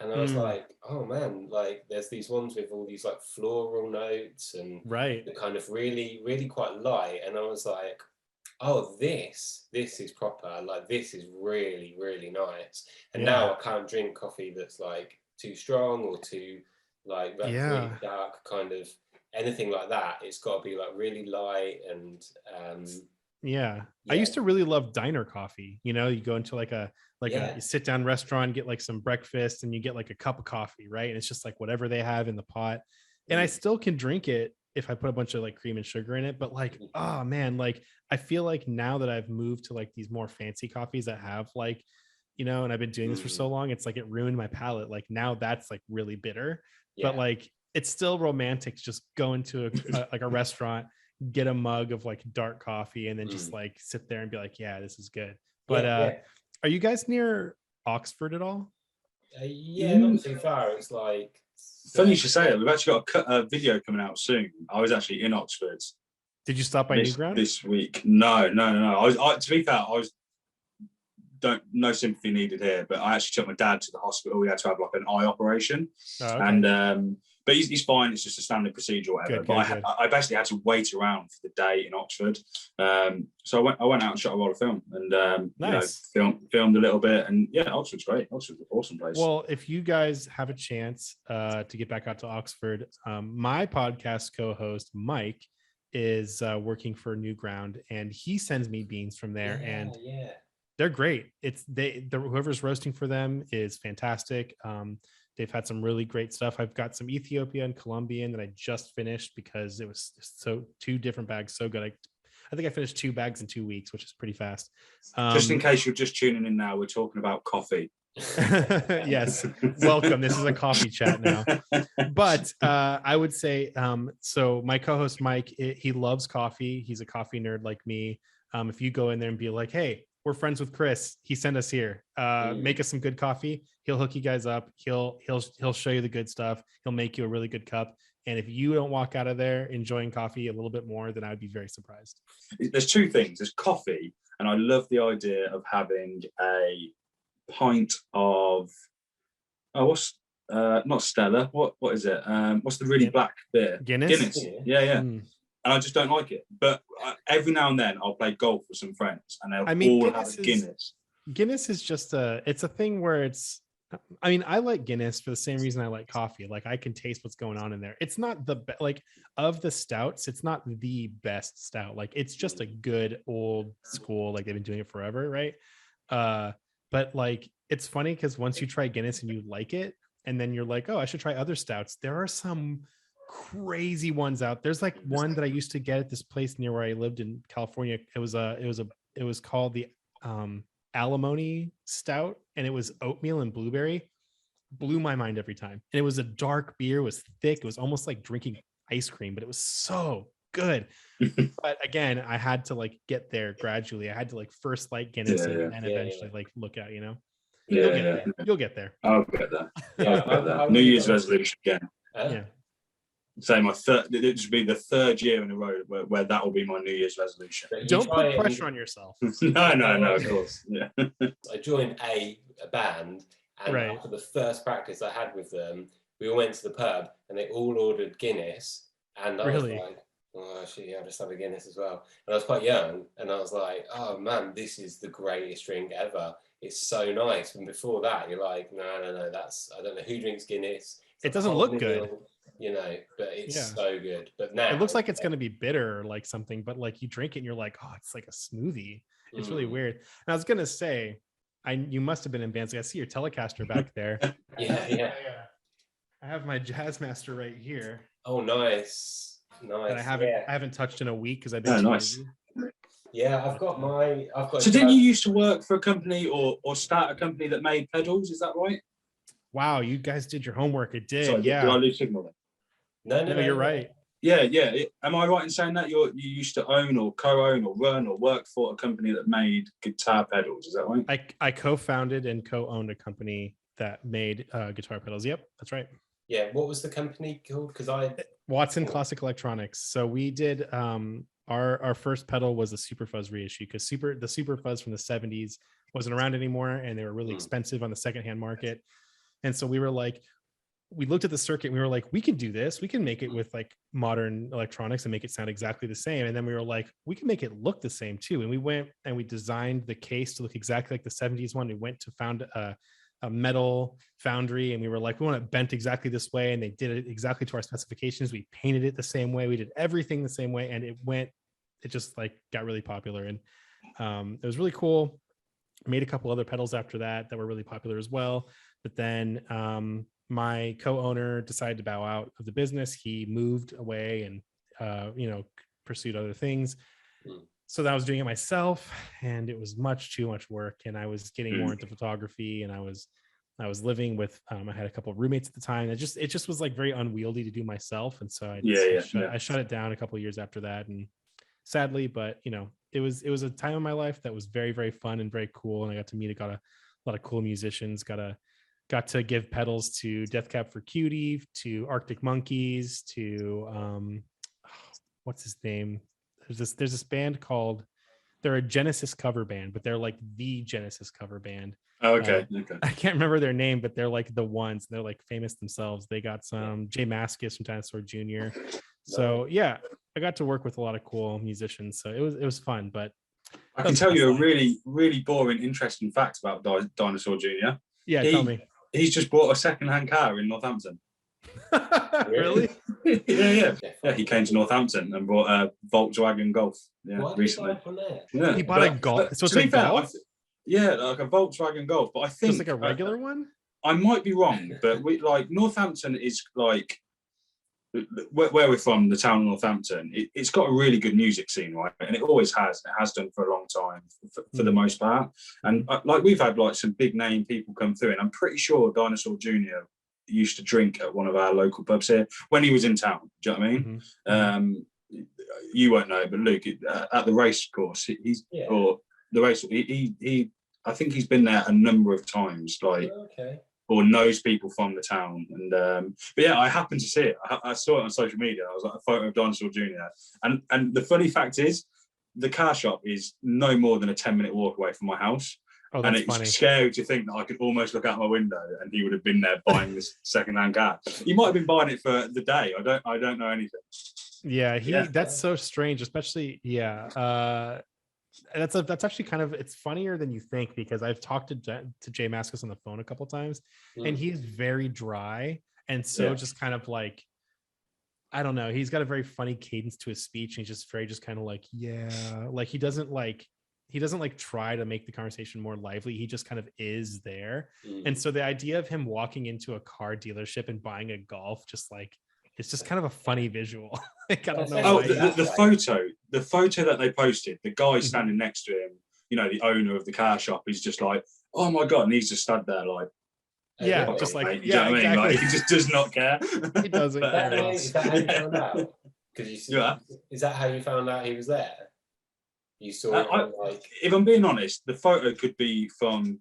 Speaker 2: And I was like, oh man, like there's these ones with all these like floral notes and
Speaker 3: right.
Speaker 2: the kind of really, really quite light. And I was like, oh, this is proper. Like this is really, really nice. And now I can't drink coffee that's like too strong or too like really dark, kind of anything like that. It's got to be like really light and
Speaker 3: I used to really love diner coffee. You know, you go into like a sit down restaurant, get like some breakfast, and you get like a cup of coffee, right? And it's just like whatever they have in the pot. And I still can drink it if I put a bunch of like cream and sugar in it. But like, oh man, like I feel like now that I've moved to like these more fancy coffees that have like, you know, and I've been doing this for so long, it's like it ruined my palate. Like now that's like really bitter, but like it's still romantic to just go into like a restaurant, get a mug of like dark coffee, and then just like sit there and be like, yeah, this is good. But are you guys near Oxford at all?
Speaker 2: Not too far. It's like
Speaker 1: funny you should say it. We've actually got a video coming out soon. I was actually in Oxford.
Speaker 3: Did you stop by Newground
Speaker 1: this week? No. To be fair, no sympathy needed here, but I actually took my dad to the hospital. We had to have like an eye operation, and but he's fine. It's just a standard procedure or whatever. I basically had to wait around for the day in Oxford. So I went out and shot a lot of film and filmed a little bit. And yeah, Oxford's great. Oxford's an awesome place.
Speaker 3: Well, if you guys have a chance to get back out to Oxford, my podcast co-host Mike is working for Newground, and he sends me beans from there, and they're great. Whoever's roasting for them is fantastic. They've had some really great stuff. I've got some Ethiopian and Colombian that I just finished because it was two different bags. So good. I think I finished 2 bags in 2 weeks, which is pretty fast.
Speaker 1: Just in case you're just tuning in now, we're talking about coffee.
Speaker 3: Yes. Welcome. This is a coffee chat now. But I would say, so my co-host, Mike, he loves coffee. He's a coffee nerd like me. If you go in there and be like, hey, we're friends with Chris, he sent us here, make us some good coffee. He'll hook you guys up. He'll show you the good stuff. He'll make you a really good cup. And if you don't walk out of there enjoying coffee a little bit more, then I would be very surprised.
Speaker 1: There's 2 things. There's coffee, and I love the idea of having a pint of not Stella. What is it? What's the really black beer?
Speaker 3: Guinness.
Speaker 1: Yeah. And I just don't like it. But every now and then I'll play golf with some friends, and they'll all have a Guinness.
Speaker 3: Guinness is just it's a thing where I like Guinness for the same reason I like coffee. Like I can taste what's going on in there. It's not of the stouts, it's not the best stout. Like it's just a good old school, like they've been doing it forever, right? But like it's funny because once you try Guinness and you like it, and then you're like, oh, I should try other stouts. There are some crazy ones out. There's like one that I used to get at this place near where I lived in California. It was called the alimony stout, and it was oatmeal and blueberry. Blew my mind every time. And it was a dark beer, it was thick, it was almost like drinking ice cream, but it was so good. But again, I had to like get there gradually. I had to like first like Guinness and eventually like look out, you know. You'll get there.
Speaker 1: I'll get there. New Year's resolution again. So it should be the 3rd year in a row where that will be my New Year's resolution.
Speaker 3: Don't put pressure on yourself.
Speaker 1: No, of course. Yeah.
Speaker 2: I joined a band, and after the first practice I had with them, we all went to the pub and they all ordered Guinness, and I was like, oh, actually, I'll just have a Guinness as well. And I was quite young, and I was like, oh man, this is the greatest drink ever. It's so nice. And before that, you're like, no, I don't know who drinks Guinness.
Speaker 3: It doesn't look good.
Speaker 2: You know, but it's so good. But now
Speaker 3: it looks like it's going to be bitter or like something, but like you drink it and you're like, oh, it's like a smoothie. It's really weird. And I was going to say, you must have been in bands. I see your Telecaster back there.
Speaker 2: Yeah.
Speaker 3: I have my Jazzmaster right here.
Speaker 2: Oh, nice.
Speaker 3: That I haven't touched in a week because I've been
Speaker 1: nice.
Speaker 2: Yeah, I've got.
Speaker 1: So didn't you used to work for a company or start a company that made pedals? Is that right?
Speaker 3: Wow, you guys did your homework. It did.
Speaker 1: Sorry,
Speaker 3: yeah.
Speaker 1: Did I lose signal then?
Speaker 3: No, you're right.
Speaker 1: Yeah. Am I right in saying that you used to own or co-own or run or work for a company that made guitar pedals? Is that right?
Speaker 3: I co-founded and co-owned a company that made guitar pedals. Yep, that's right.
Speaker 2: Yeah. What was the company called?
Speaker 3: Wattson Classic Electronics. So we did our first pedal was a Super Fuzz reissue because the Super Fuzz from the 70s wasn't around anymore, and they were really expensive on the secondhand market. And so we were like, we looked at the circuit and we were like, we can do this. We can make it with like modern electronics and make it sound exactly the same. And then we were like, we can make it look the same too. And we went and we designed the case to look exactly like the 70s one. We went to found a metal foundry and we were like, we want it bent exactly this way. And they did it exactly to our specifications. We painted it the same way. We did everything the same way. And it just like got really popular. And it was really cool. Made a couple other pedals after that were really popular as well. But then my co-owner decided to bow out of the business. He moved away and pursued other things. So I was doing it myself, and it was much too much work. And I was getting more into photography, and I was living with I had a couple of roommates at the time. It just was like very unwieldy to do myself, and so I shut it down a couple of years after that. And sadly, but it was a time in my life that was very, very fun and very cool, and I got to meet a lot of cool musicians. Got to give pedals to Death Cab for Cutie, to Arctic Monkeys, to what's his name? There's this band called, they're a Genesis cover band, but they're like the Genesis cover band.
Speaker 1: Oh, okay.
Speaker 3: I can't remember their name, but they're like the ones. They're like famous themselves. They got some Jay Mascis from Dinosaur Junior. So yeah, I got to work with a lot of cool musicians. So it was fun. But
Speaker 1: I can tell you a really, really boring, interesting fact about Dinosaur Junior.
Speaker 3: Yeah, tell me.
Speaker 1: He's just bought a second-hand car in Northampton.
Speaker 3: Really?
Speaker 1: Yeah. He came to Northampton and bought a Volkswagen Golf. Yeah, recently.
Speaker 3: He bought a Golf. So it's a Golf.
Speaker 1: Like a Volkswagen Golf, but I think
Speaker 3: it's like a regular one.
Speaker 1: I might be wrong, but Northampton is like where we're from, the town of Northampton. It's got a really good music scene, right? And it always has. It has done for a long time, for the most part. And we've had like some big name people come through, and I'm pretty sure Dinosaur Junior used to drink at one of our local pubs here when he was in town. Do you know what I mean? You won't know, but Luke, at the race course, I think he's been there a number of times, or knows people from the town. And but yeah, I happened to see it. I saw it on social media. I was like, a photo of Dinosaur Junior. And the funny fact is, the car shop is no more than a 10-minute walk away from my house.
Speaker 3: Oh,
Speaker 1: and
Speaker 3: it's
Speaker 1: funny. Scary to think that I could almost look out my window and he would have been there buying this second-hand car. He might have been buying it for the day. I don't know anything.
Speaker 3: Yeah, that's so strange, especially that's actually kind of, it's funnier than you think, because I've talked to Jay Mascis on the phone a couple times, and he's very dry, and so just kind of like, I don't know, he's got a very funny cadence to his speech, and he's just very kind of like, like he doesn't try to make the conversation more lively. He just kind of is there. And so the idea of him walking into a car dealership and buying a Golf, just like, it's just kind of a funny visual. Like, I don't know.
Speaker 1: Oh, the photo that they posted, the guy standing next to him, the owner of the car shop, is just like, oh my God. And he's just stood there like,
Speaker 3: just like,
Speaker 1: mate. Yeah, exactly. Like, he just does not care.
Speaker 3: He doesn't care.
Speaker 2: Is that how you found out? Is that how you found out he was there? You saw
Speaker 1: if I'm being honest, the photo could be from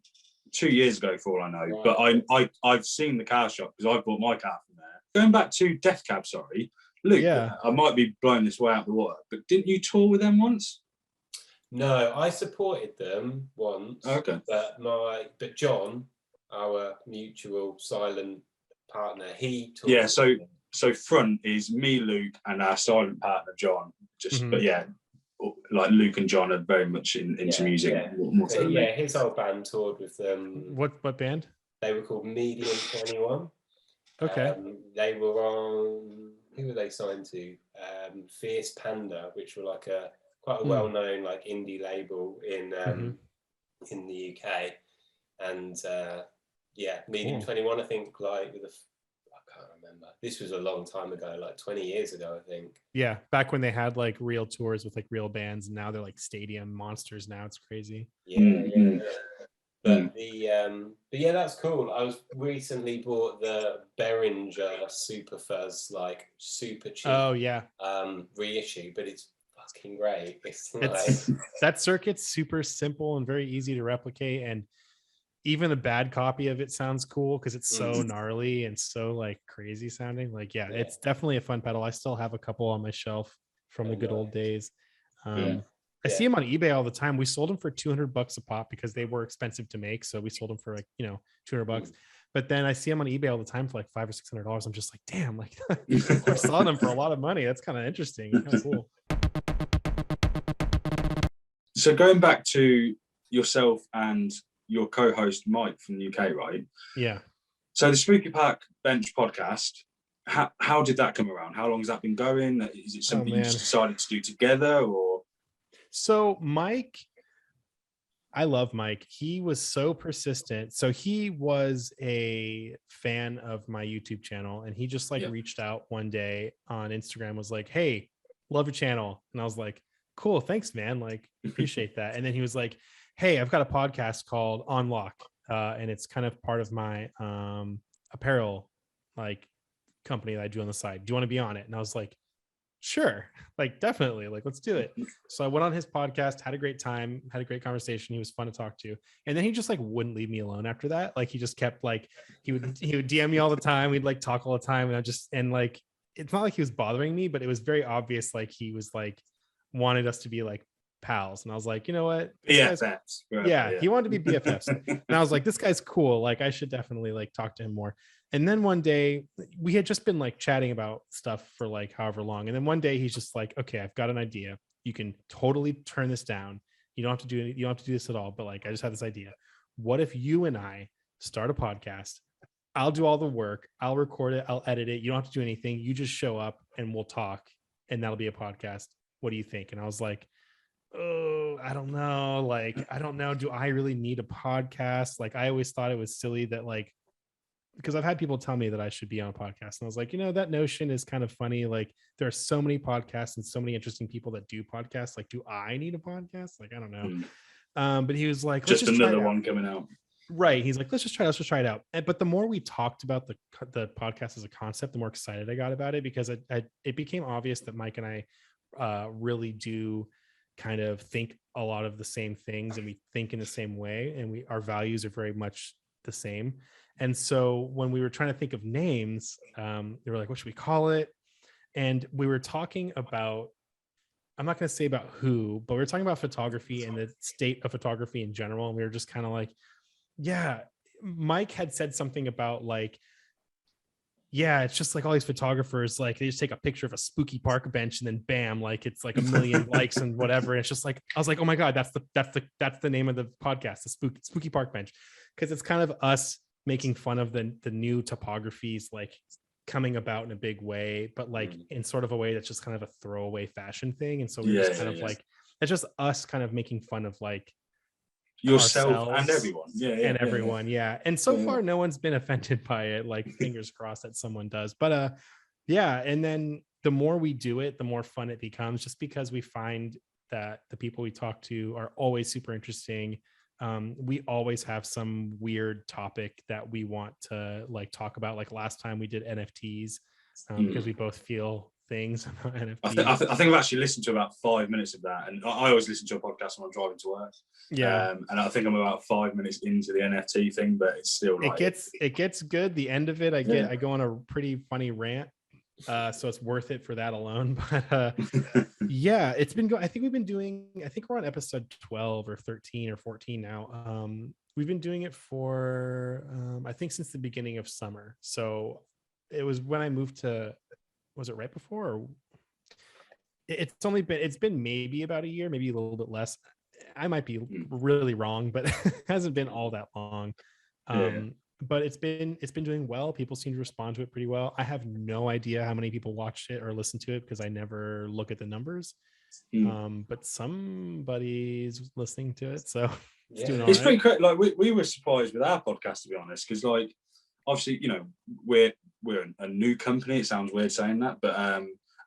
Speaker 1: 2 years ago for all I know. Right. But I've seen the car shop because I bought my car from there. Going back to Death Cab, sorry, Luke, I might be blowing this way out the water, but didn't you tour with them once?
Speaker 2: No, I supported them once.
Speaker 1: Okay.
Speaker 2: But John, our mutual silent partner, he toured.
Speaker 1: Yeah, so front is me, Luke, and our silent partner John. But yeah, like Luke and John are very much into music.
Speaker 2: Yeah, his whole band toured with them.
Speaker 3: What band?
Speaker 2: They were called Medium 21.
Speaker 3: Okay.
Speaker 2: They were on, who were they signed to? Fierce Panda, which were like quite a well-known like indie label in the UK. And Medium 21, I think, like I can't remember. This was a long time ago, like 20 years ago, I think.
Speaker 3: Yeah, back when they had like real tours with like real bands, and now they're like stadium monsters now. It's crazy.
Speaker 2: Yeah. But yeah, that's cool. I was recently bought the Behringer Super Fuzz, like super cheap.
Speaker 3: Oh yeah.
Speaker 2: Reissue, but it's fucking great.
Speaker 3: That circuit's super simple and very easy to replicate, and even a bad copy of it sounds cool because it's so gnarly and so like crazy sounding. Like, it's definitely a fun pedal. I still have a couple on my shelf from the good old days. I see them on eBay all the time. We sold them for $200 a pop because they were expensive to make. So we sold them for like, $200. But then I see them on eBay all the time for like $500 or $600. I'm just like, damn, like people are selling them for a lot of money. That's kind of interesting. Kind of cool.
Speaker 1: So going back to yourself and your co-host Mike from the UK, right?
Speaker 3: Yeah.
Speaker 1: So the Spooky Park Bench podcast, how did that come around? How long has that been going? Is it something you just decided to do together, or?
Speaker 3: So Mike, I love Mike. He was so persistent. So he was a fan of my YouTube channel, and he just like reached out one day on Instagram, was like, "Hey, love your channel." And I was like, "Cool, thanks, man. Like, appreciate that." And then he was like, "Hey, I've got a podcast called On Lock, and it's kind of part of my apparel like company that I do on the side. Do you want to be on it?" And I was like, "Sure, like definitely, like let's do it." So I went on his podcast, had a great time, had a great conversation. He was fun to talk to, and then he just like wouldn't leave me alone after that. Like he just kept like he would DM me all the time. We'd like talk all the time, and like it's not like he was bothering me, but it was very obvious like he was like wanted us to be like pals. And I was like, you know what,
Speaker 1: BFFs.
Speaker 3: Yeah, he wanted to be BFFs, and I was like, this guy's cool. Like I should definitely like talk to him more. And then one day we had just been like chatting about stuff for like however long. And then one day he's just like, "Okay, I've got an idea. You can totally turn this down. You don't have to do it. You don't have to do this at all. But like, I just had this idea. What if you and I start a podcast? I'll do all the work. I'll record it. I'll edit it. You don't have to do anything. You just show up and we'll talk, and that'll be a podcast. What do you think?" And I was like, "Oh, I don't know. Like, I don't know. Do I really need a podcast?" Like, I always thought it was silly that like, because I've had people tell me that I should be on a podcast. And I was like, that notion is kind of funny. Like there are so many podcasts and so many interesting people that do podcasts. Like, do I need a podcast? Like, I don't know. But he was like,
Speaker 1: just another one coming out.
Speaker 3: Right. He's like, let's just try it out. But the more we talked about the podcast as a concept, the more excited I got about it, because it became obvious that Mike and I really do kind of think a lot of the same things, and we think in the same way, and our values are very much the same. And so when we were trying to think of names, they were like, "What should we call it?" And we were talking about, I'm not going to say about who, but we were talking about photography and the state of photography in general. And we were just kind of like, yeah, Mike had said something about like, yeah, it's just like all these photographers, like they just take a picture of a spooky park bench and then bam, like it's like 1 million likes and whatever. And it's just like, I was like, oh my God, that's the name of the podcast, the spooky park bench. Cause it's kind of us making fun of the new topographies, like coming about in a big way, but like in sort of a way that's just kind of a throwaway fashion thing. And so we're just kind of like, it's just us kind of making fun of like
Speaker 1: yourself and everyone.
Speaker 3: Everyone. And so far no one's been offended by it. Like fingers crossed that someone does. But and then the more we do it, the more fun it becomes, just because we find that the people we talk to are always super interesting. We always have some weird topic that we want to like talk about. Like last time we did NFTs because we both feel things about NFTs.
Speaker 1: I think I've actually listened to about 5 minutes of that, and I always listen to a podcast when I'm driving to work. And I think I'm about 5 minutes into the NFT thing, but it's still like
Speaker 3: it gets good. The end of it, I go on a pretty funny rant. So it's worth it for that alone. But it's been going. I think we're on episode 12 or 13 or 14 now. We've been doing it for I think since the beginning of summer. So it was when I moved to, was it right before, or it's been maybe about a year, maybe a little bit less. I might be really wrong, but it hasn't been all that long. But it's been doing well. People seem to respond to it pretty well. I have no idea how many people watched it or listened to it because I never look at the numbers. But somebody's listening to it, so it's
Speaker 1: pretty great. Like we were surprised with our podcast, to be honest, because like obviously we're a new company. It sounds weird saying that, but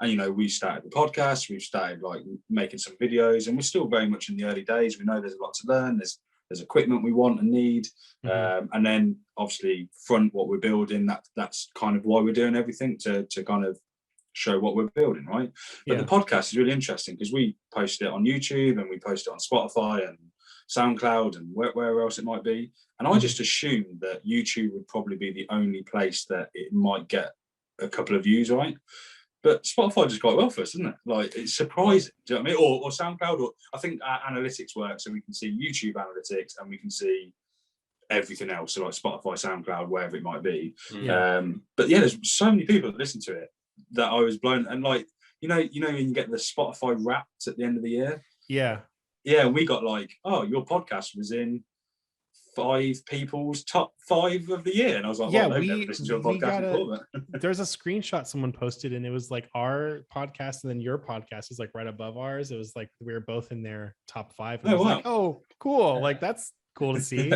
Speaker 1: and we started the podcast. We've started like making some videos, and we're still very much in the early days. We know there's a lot to learn. There's equipment we want and need, and then obviously front what we're building. That's kind of why we're doing everything to kind of show what we're building, right? But the podcast is really interesting because we post it on YouTube and we post it on Spotify and SoundCloud and where else it might be. And I just assumed that YouTube would probably be the only place that it might get a couple of views, right? But Spotify does quite well for us, doesn't it? Like, it's surprising. Do you know what I mean? Or SoundCloud, or I think our analytics work, so we can see YouTube analytics and we can see everything else, so like Spotify, SoundCloud, wherever it might be.
Speaker 3: Yeah.
Speaker 1: But yeah, there's so many people that listen to it that I was blown. And like, you know, when you get the Spotify Wrapped at the end of the year.
Speaker 3: Yeah.
Speaker 1: Yeah, we got like, oh, your podcast was in 5 people's top 5 of the year, and I was like,
Speaker 3: Yeah,
Speaker 1: well, they've never listened to a podcast before.
Speaker 3: There's a screenshot someone posted, and it was like our podcast, and then your podcast is like right above ours. It was like we were both in their top 5. And I was like, oh, cool! Like that's cool to see.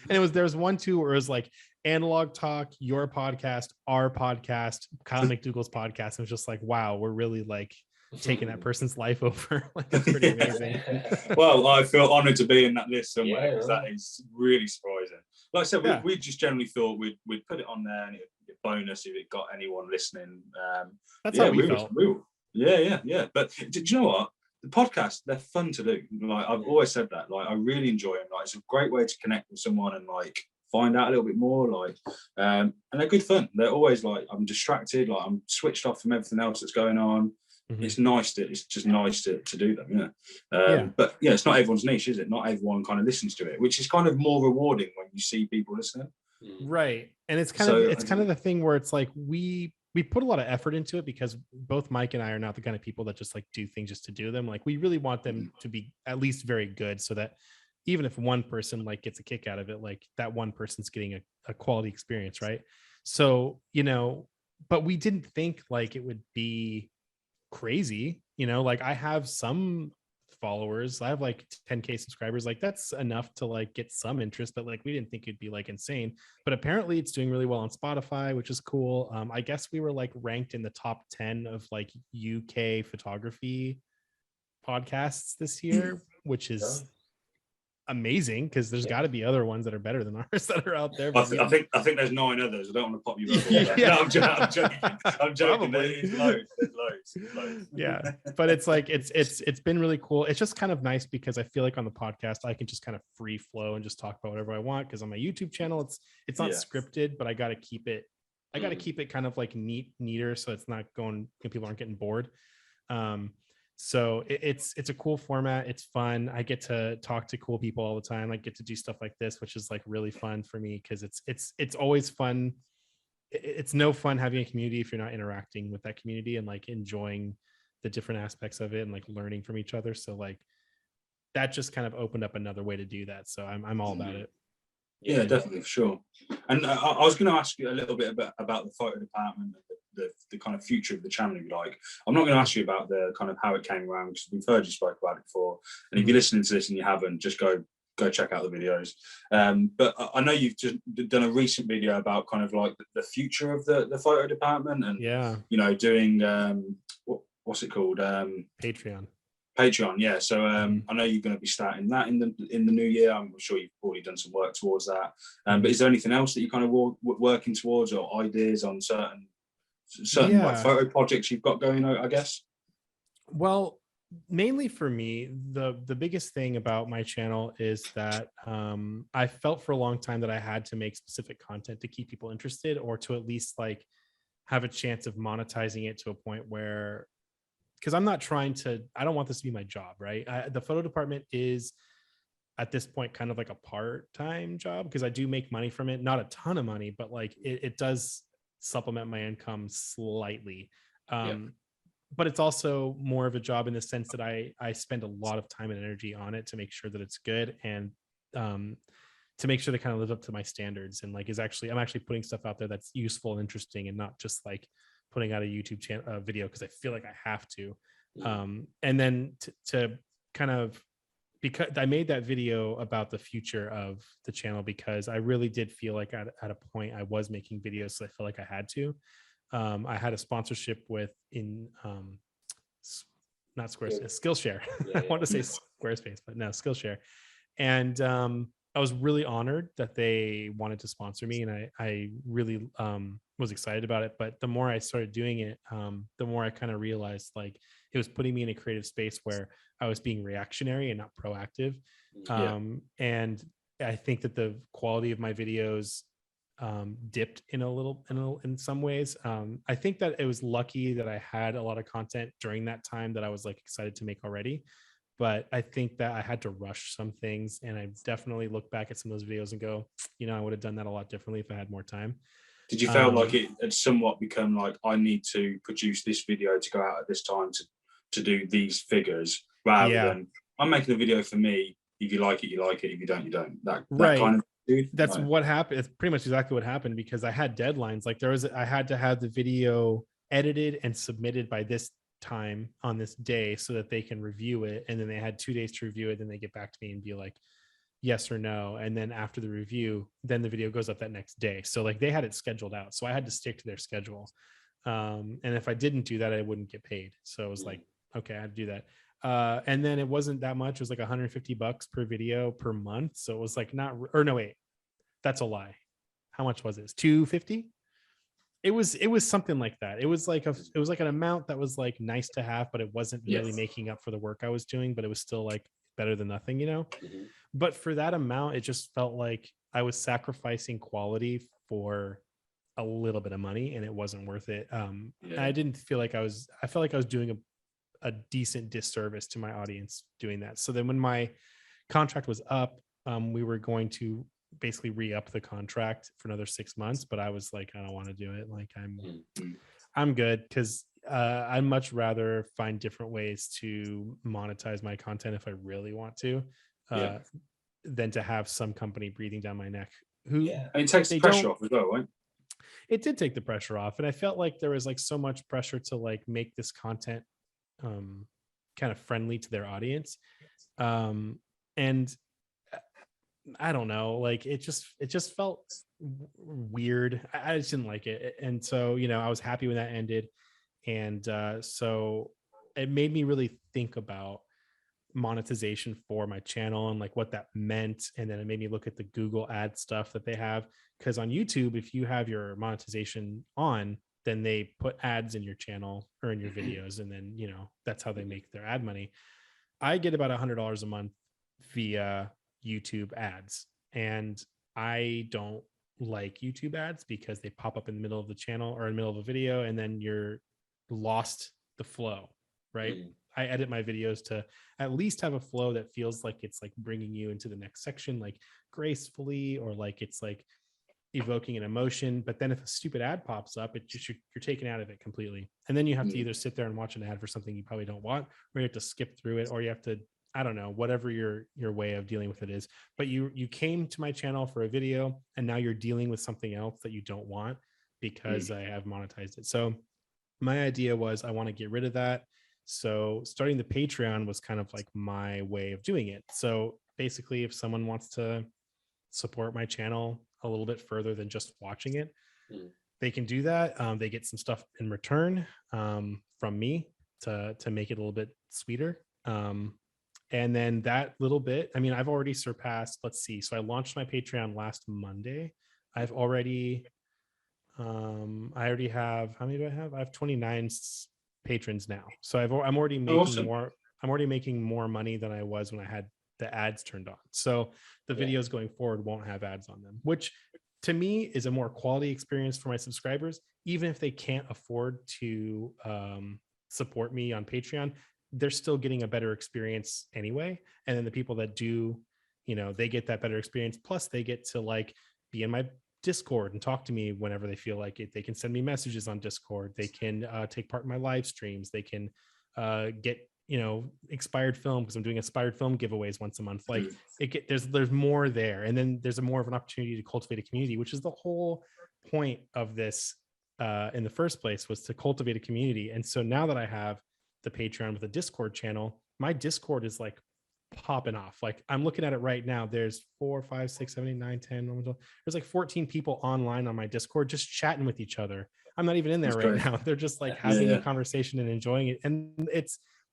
Speaker 3: And there was one too where it was like Analog Talk, your podcast, our podcast, Kyle McDougall's podcast. It was just like, wow, we're really like taking that person's life over. Like that's pretty amazing.
Speaker 1: Well, I feel honored to be in that list somewhere, because that is really surprising. Like I said, we just generally thought we'd put it on there, and it'd be a bonus if it got anyone listening.
Speaker 3: That's how we felt.
Speaker 1: Yeah. But do you know what? The podcasts, they're fun to do. Like I've always said that. Like I really enjoy them. Like it's a great way to connect with someone and like find out a little bit more. Like and they're good fun. They're always like, I'm distracted. Like I'm switched off from everything else that's going on. Mm-hmm. It's just nice to do them. But yeah, it's not everyone's niche, is it? Not everyone kind of listens to it, which is kind of more rewarding when you see people listening.
Speaker 3: Right. And it's kind of the thing where it's like we put a lot of effort into it, because both Mike and I are not the kind of people that just like do things just to do them. Like we really want them to be at least very good, so that even if one person like gets a kick out of it, like that one person's getting a quality experience, right? So, you know, but we didn't think like it would be crazy, you know, like I have some followers, I have like 10K subscribers, like that's enough to like get some interest, but like we didn't think it'd be like insane. But apparently it's doing really well on Spotify, which is cool. I guess we were like ranked in the top 10 of like UK photography podcasts this year, which is amazing, because there's got to be other ones that are better than ours that are out there.
Speaker 1: I think there's 9 others. I don't want to pop you up. No, I'm joking. I'm joking. There's loads.
Speaker 3: Yeah, but it's like it's been really cool. It's just kind of nice because I feel like on the podcast I can just kind of free flow and just talk about whatever I want, because on my YouTube channel it's not scripted, but I got to keep it kind of like neater, so it's not going, people aren't getting bored. So it's a cool format. It's fun. I get to talk to cool people all the time. I get to do stuff like this, which is like really fun for me, because it's always fun. It's no fun having a community if you're not interacting with that community and like enjoying the different aspects of it and like learning from each other. So like that just kind of opened up another way to do that. So I'm all about it.
Speaker 1: Yeah, definitely, for sure. And I was going to ask you a little bit about the photo department, the kind of future of the channel, if you like. I'm not going to ask you about the kind of how it came around, because we've heard you spoke about it before. And if you're listening to this and you haven't, just go check out the videos. But I know you've just done a recent video about kind of like the future of the photo department, and you know, doing what's it called? Patreon, yeah. So I know you're going to be starting that in the new year. I'm sure you've already done some work towards that. But is there anything else that you kind of working towards, or ideas on certain like photo projects you've got going, I guess?
Speaker 3: Well, mainly for me, the biggest thing about my channel is that I felt for a long time that I had to make specific content to keep people interested, or to at least like have a chance of monetizing it to a point where, because I don't want this to be my job, right? The photo department is at this point kind of like a part-time job, because I do make money from it, not a ton of money, but like it does supplement my income slightly. But it's also more of a job in the sense that I spend a lot of time and energy on it to make sure that it's good, and to make sure that it kind of lives up to my standards, and like I'm actually putting stuff out there that's useful and interesting, and not just like putting out a YouTube channel video because I feel like I have to. And then to kind of, because I made that video about the future of the channel, because I really did feel like at a point I was making videos, so I felt like I had to. I had a sponsorship not Squarespace, Skillshare. I want to say Squarespace, but no, Skillshare. And I was really honored that they wanted to sponsor me, and I really was excited about it. But the more I started doing it, the more I kind of realized like it was putting me in a creative space where I was being reactionary and not proactive. And I think that the quality of my videos dipped in some ways. I think that it was lucky that I had a lot of content during that time that I was like excited to make already. But I think that I had to rush some things, and I definitely look back at some of those videos and go, I would have done that a lot differently if I had more time.
Speaker 1: Did you feel like it had somewhat become like, I need to produce this video to go out at this time to do these figures, rather than I'm making a video for me. If you like it, you like it. If you don't, you don't. That kind of dude.
Speaker 3: That's what happened. It's pretty much exactly what happened, because I had deadlines. Like I had to have the video edited and submitted by this time on this day so that they can review it. And then they had 2 days to review it. Then they get back to me and be like, yes or no. And then after the review, then the video goes up that next day. So like they had it scheduled out. So I had to stick to their schedule. And if I didn't do that, I wouldn't get paid. So it was like, okay, I had to do that. And then it wasn't that much. It was like $150 per video per month. So it was like that's a lie. How much was it? It's $250. It was something like that. It was like an amount that was like nice to have, but it wasn't really making up for the work I was doing, but it was still like better than nothing, But for that amount, it just felt like I was sacrificing quality for a little bit of money, and it wasn't worth it. I didn't feel like I felt like I was doing a decent disservice to my audience doing that. So then when my contract was up, we were going to basically re-up the contract for another 6 months, but I was like, I don't want to do it. Like I'm good, because I'd much rather find different ways to monetize my content if I really want to, than to have some company breathing down my neck. And
Speaker 1: it takes the pressure off as well, right?
Speaker 3: It did take the pressure off, and I felt like there was like so much pressure to like make this content kind of friendly to their audience, and I don't know, like it just felt weird. I just didn't like it, and so I was happy when that ended, and so it made me really think about monetization for my channel and like what that meant. And then it made me look at the Google ad stuff that they have, because on YouTube, if you have your monetization on, then they put ads in your channel or in your videos, and then that's how they make their ad money. I get about $100 a month via YouTube ads, and I don't like YouTube ads because they pop up in the middle of the channel or in the middle of a video, and then you're lost the flow, right? I edit my videos to at least have a flow that feels like it's like bringing you into the next section, like gracefully, or like it's like evoking an emotion. But then if a stupid ad pops up, it just you're taken out of it completely, and then you have to either sit there and watch an ad for something you probably don't want, or you have to skip through it, or you have to, I don't know, whatever your way of dealing with it is. But you came to my channel for a video, and now you're dealing with something else that you don't want because I have monetized it. So my idea was I want to get rid of that. So starting the Patreon was kind of like my way of doing it. So basically, if someone wants to support my channel a little bit further than just watching it, they can do that. They get some stuff in return from me to make it a little bit sweeter. And then that little bit, I mean, I've already surpassed, let's see. So I launched my Patreon last Monday. I already have, how many do I have? I have 29 patrons now. So I'm already making more. I'm already making more money than I was when I had the ads turned on. So the videos going forward won't have ads on them, which to me is a more quality experience for my subscribers. Even if they can't afford to support me on Patreon, they're still getting a better experience anyway. And then the people that do, they get that better experience. Plus they get to like be in my Discord and talk to me whenever they feel like it. They can send me messages on Discord. They can take part in my live streams. They can get expired film, because I'm doing expired film giveaways once a month. Like there's more there, and then there's more of an opportunity to cultivate a community, which is the whole point of this in the first place, was to cultivate a community. And so now that I have the Patreon with a Discord channel, my Discord is like popping off. Like I'm looking at it right now. There's 4, 5, 6, 7, 8, 9, 10. There's like 14 people online on my Discord just chatting with each other. I'm not even in there right now. They're just like having a conversation and enjoying it. And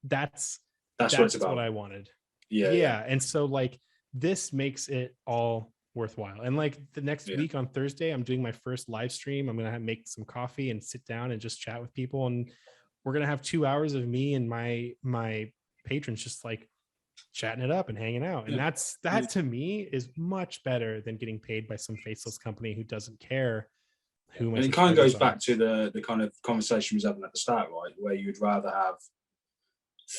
Speaker 3: that's what I wanted. Yeah. And so like this makes it all worthwhile. And like the next week on Thursday, I'm doing my first live stream. I'm going to make some coffee and sit down and just chat with people. And we're going to have 2 hours of me and my patrons just like chatting it up and hanging out. And that to me is much better than getting paid by some faceless company who doesn't care who my.
Speaker 1: And it kind of goes back to the kind of conversation we was having at the start, right? Where you'd rather have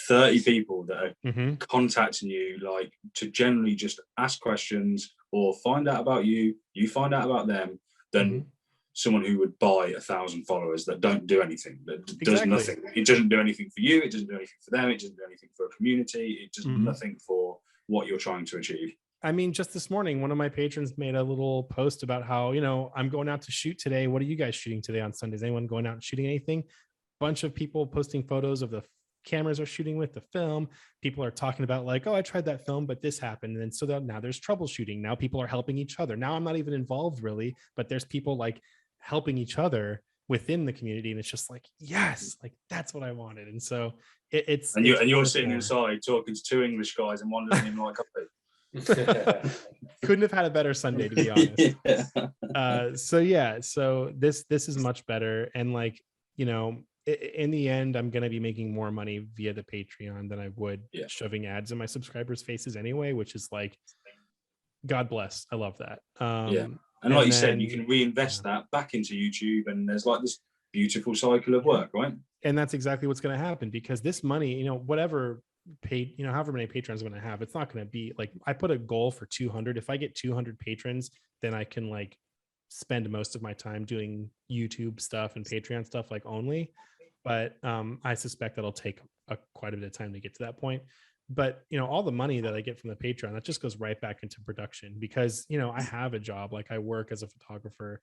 Speaker 1: 30 people that are
Speaker 3: Mm-hmm.
Speaker 1: contacting you, like, to generally just ask questions or find out about you, you find out about them, than someone who would buy 1,000 followers that don't do anything, that does nothing. It doesn't do anything for you, it doesn't do anything for them, it doesn't do anything for a community, it does nothing for what you're trying to achieve.
Speaker 3: I mean, just this morning, one of my patrons made a little post about how, you know, I'm going out to shoot today. What are you guys shooting today on Sundays? Anyone going out and shooting anything? Bunch of people posting photos of the cameras are shooting with, the film. People are talking about like, oh, I tried that film, but this happened. And so now there's troubleshooting. Now people are helping each other. Now I'm not even involved really, but there's people like helping each other within the community. And it's just like, yes, like that's what I wanted. And so it's
Speaker 1: you're sitting inside talking to 2 English guys and one doesn't even like coffee.
Speaker 3: Couldn't have had a better Sunday, to be honest. So this is much better. And like, you know, in the end, I'm going to be making more money via the Patreon than I would shoving ads in my subscribers' faces anyway, which is like, God bless. I love that.
Speaker 1: And like you said, you can reinvest that back into YouTube, and there's like this beautiful cycle of work, right?
Speaker 3: And that's exactly what's going to happen, because this money, you know, whatever paid, you know, however many patrons I'm going to have, it's not going to be like, I put a goal for 200. If I get 200 patrons, then I can like spend most of my time doing YouTube stuff and Patreon stuff like only. But I suspect that'll take quite a bit of time to get to that point. But, you know, all the money that I get from the Patreon, that just goes right back into production, because, you know, I have a job, like I work as a photographer.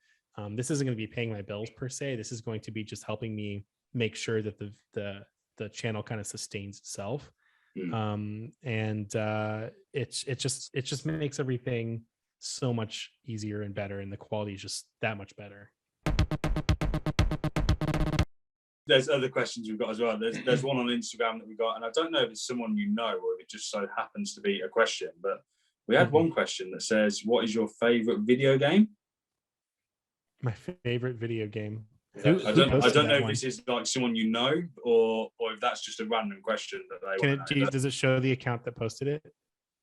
Speaker 3: This isn't going to be paying my bills per se. This is going to be just helping me make sure that the channel kind of sustains itself. It just makes everything so much easier and better, and the quality is just that much better.
Speaker 1: There's other questions we've got as well. There's one on Instagram that we got, and I don't know if it's someone you know or if it just so happens to be a question, but we had one question that says, what is your favorite video game?
Speaker 3: My favorite video game.
Speaker 1: I don't know if this is like someone you know, or if that's just a random question that they want to know.
Speaker 3: Does it show the account that posted it?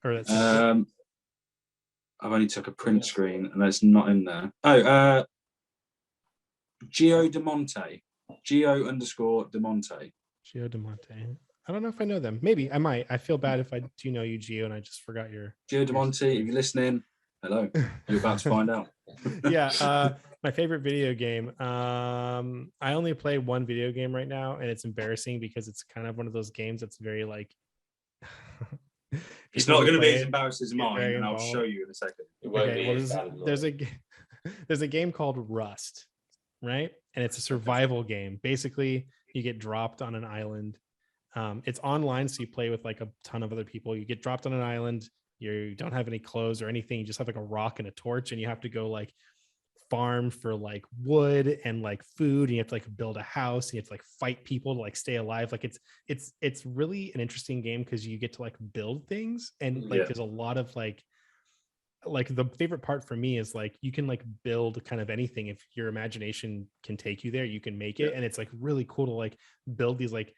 Speaker 3: Or that's
Speaker 1: I've only took a print screen and it's not in there. Oh, Geo_Demonte. Geo_Demonte.
Speaker 3: Geo_Demonte. I don't know if I know them. Maybe I might. I feel bad if I do know you, Geo, and I just forgot your
Speaker 1: Geo_Demonte. If you're listening, hello. You're about to find out.
Speaker 3: My favorite video game. I only play one video game right now, and it's embarrassing because it's kind of one of those games that's very like.
Speaker 1: It's not going to be as embarrassing as mine, and I'll show you in a second.
Speaker 3: There's a game called Rust, right? And it's a survival game. Basically, you get dropped on an island. It's online, so you play with like a ton of other people. You get dropped on an island. You don't have any clothes or anything. You just have like a rock and a torch, and you have to go like farm for like wood and like food, and you have to like build a house, and you have to like fight people to like stay alive. Like it's really an interesting game because you get to like build things, and like there's a lot of like the favorite part for me is like you can like build kind of anything. If your imagination can take you there, you can make it. And it's like really cool to like build these like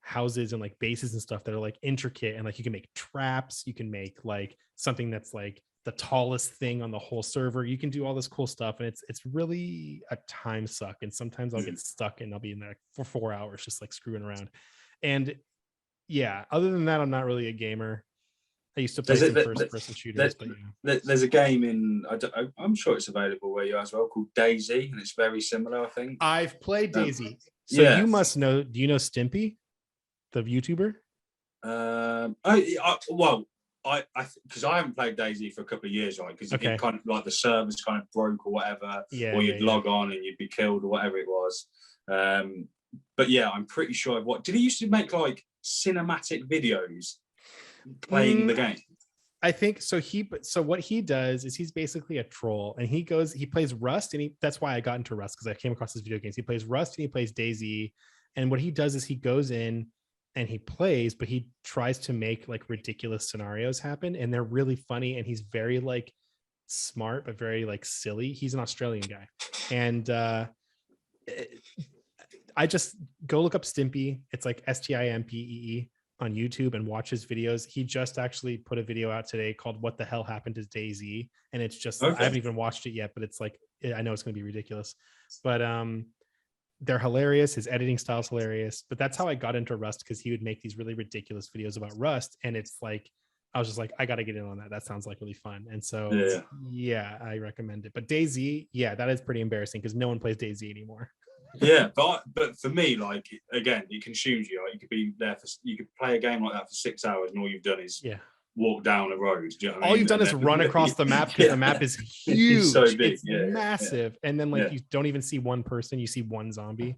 Speaker 3: houses and like bases and stuff that are like intricate, and like you can make traps, you can make like something that's like the tallest thing on the whole server. You can do all this cool stuff, and it's really a time suck. And sometimes I'll get stuck and I'll be in there for 4 hours just like screwing around. And other than that, I'm not really a gamer. I used to play some first-person shooters, but
Speaker 1: there's a game in, I'm sure it's available where you are as well, called Daisy, and it's very similar, I think.
Speaker 3: I've played Daisy. So you must know. Do you know Stimpy, the YouTuber?
Speaker 1: Because I haven't played Daisy for a couple of years, right? Because it kind of like the servers kind of broke or whatever, or you'd log on and you'd be killed or whatever it was. But yeah, I'm pretty sure. Did he used to make like cinematic videos playing the game?
Speaker 3: I think so. So what he does is he's basically a troll, and he plays Rust, and that's why I got into Rust, because I came across his video games. He plays Rust and he plays Daisy, and what he does is he goes in and he plays, but he tries to make like ridiculous scenarios happen, and they're really funny, and he's very like smart but very like silly. He's an Australian guy, and I just go look up Stimpy. It's like Stimpee on YouTube, and watch his videos. He just actually put a video out today called "What the Hell Happened to Daisy," and it's just I haven't even watched it yet, but it's like I know it's going to be ridiculous. But they're hilarious. His editing style is hilarious. But that's how I got into Rust, because he would make these really ridiculous videos about Rust, and it's like I was just like, I got to get in on that. That sounds like really fun. And so yeah, I recommend it. But DayZ, yeah, that is pretty embarrassing because no one plays DayZ anymore.
Speaker 1: Yeah, but for me, like, again, it consumes you. Like, you could be there you could play a game like that for 6 hours, and all you've done is walk down a road. Do you know what I mean?
Speaker 3: All you've done is run across the map, because the map is huge.
Speaker 1: It's so big.
Speaker 3: It's massive. And then you don't even see one person, you see one zombie.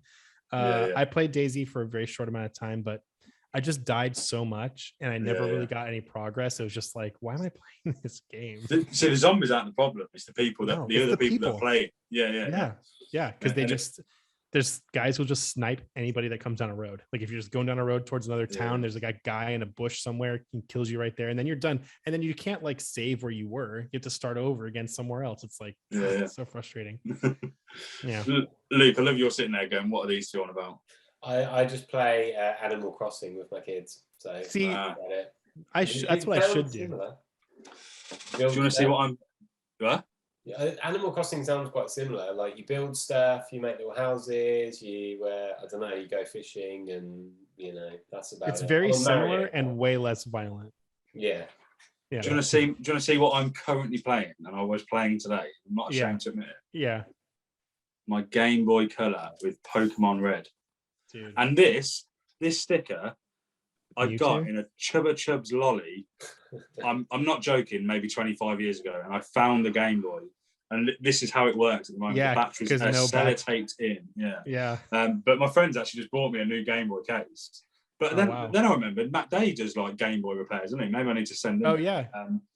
Speaker 3: I played DayZ for a very short amount of time, but I just died so much and I never really got any progress. It was just like, why am I playing this game?
Speaker 1: See, the zombies aren't the problem. It's the people that the other people that play. Yeah.
Speaker 3: Because they just there's guys who'll just snipe anybody that comes down a road. Like if you're just going down a road towards another town, there's like a guy in a bush somewhere and kills you right there, and then you're done. And then you can't like save where you were. You have to start over again somewhere else. It's like it's so frustrating. Yeah.
Speaker 1: Luke, I love you're sitting there going, what are these two on about?
Speaker 2: I just play Animal Crossing with my kids. So
Speaker 3: see, that's what I should do.
Speaker 1: Do you want to see what I'm? What?
Speaker 2: Yeah, Animal Crossing sounds quite similar. Like you build stuff, you make little houses, you I don't know, you go fishing, and you know that's about it.
Speaker 3: It's very similar and way less violent.
Speaker 2: Yeah.
Speaker 1: Do you want to see what I'm currently playing? And I was playing today. I'm not ashamed to admit it.
Speaker 3: Yeah. My
Speaker 1: Game Boy Color with Pokemon Red.
Speaker 3: Dude.
Speaker 1: And this sticker I got in a Chubba Chubs lolly. I'm not joking, maybe 25 years ago, and I found the Game Boy. And this is how it works at the moment.
Speaker 3: Yeah,
Speaker 1: the batteries are sellotaped in.
Speaker 3: Yeah.
Speaker 1: But my friends actually just bought me a new Game Boy case. But then I remembered Matt Day does like Game Boy repairs, doesn't he? Maybe I need to send him.
Speaker 3: Oh yeah.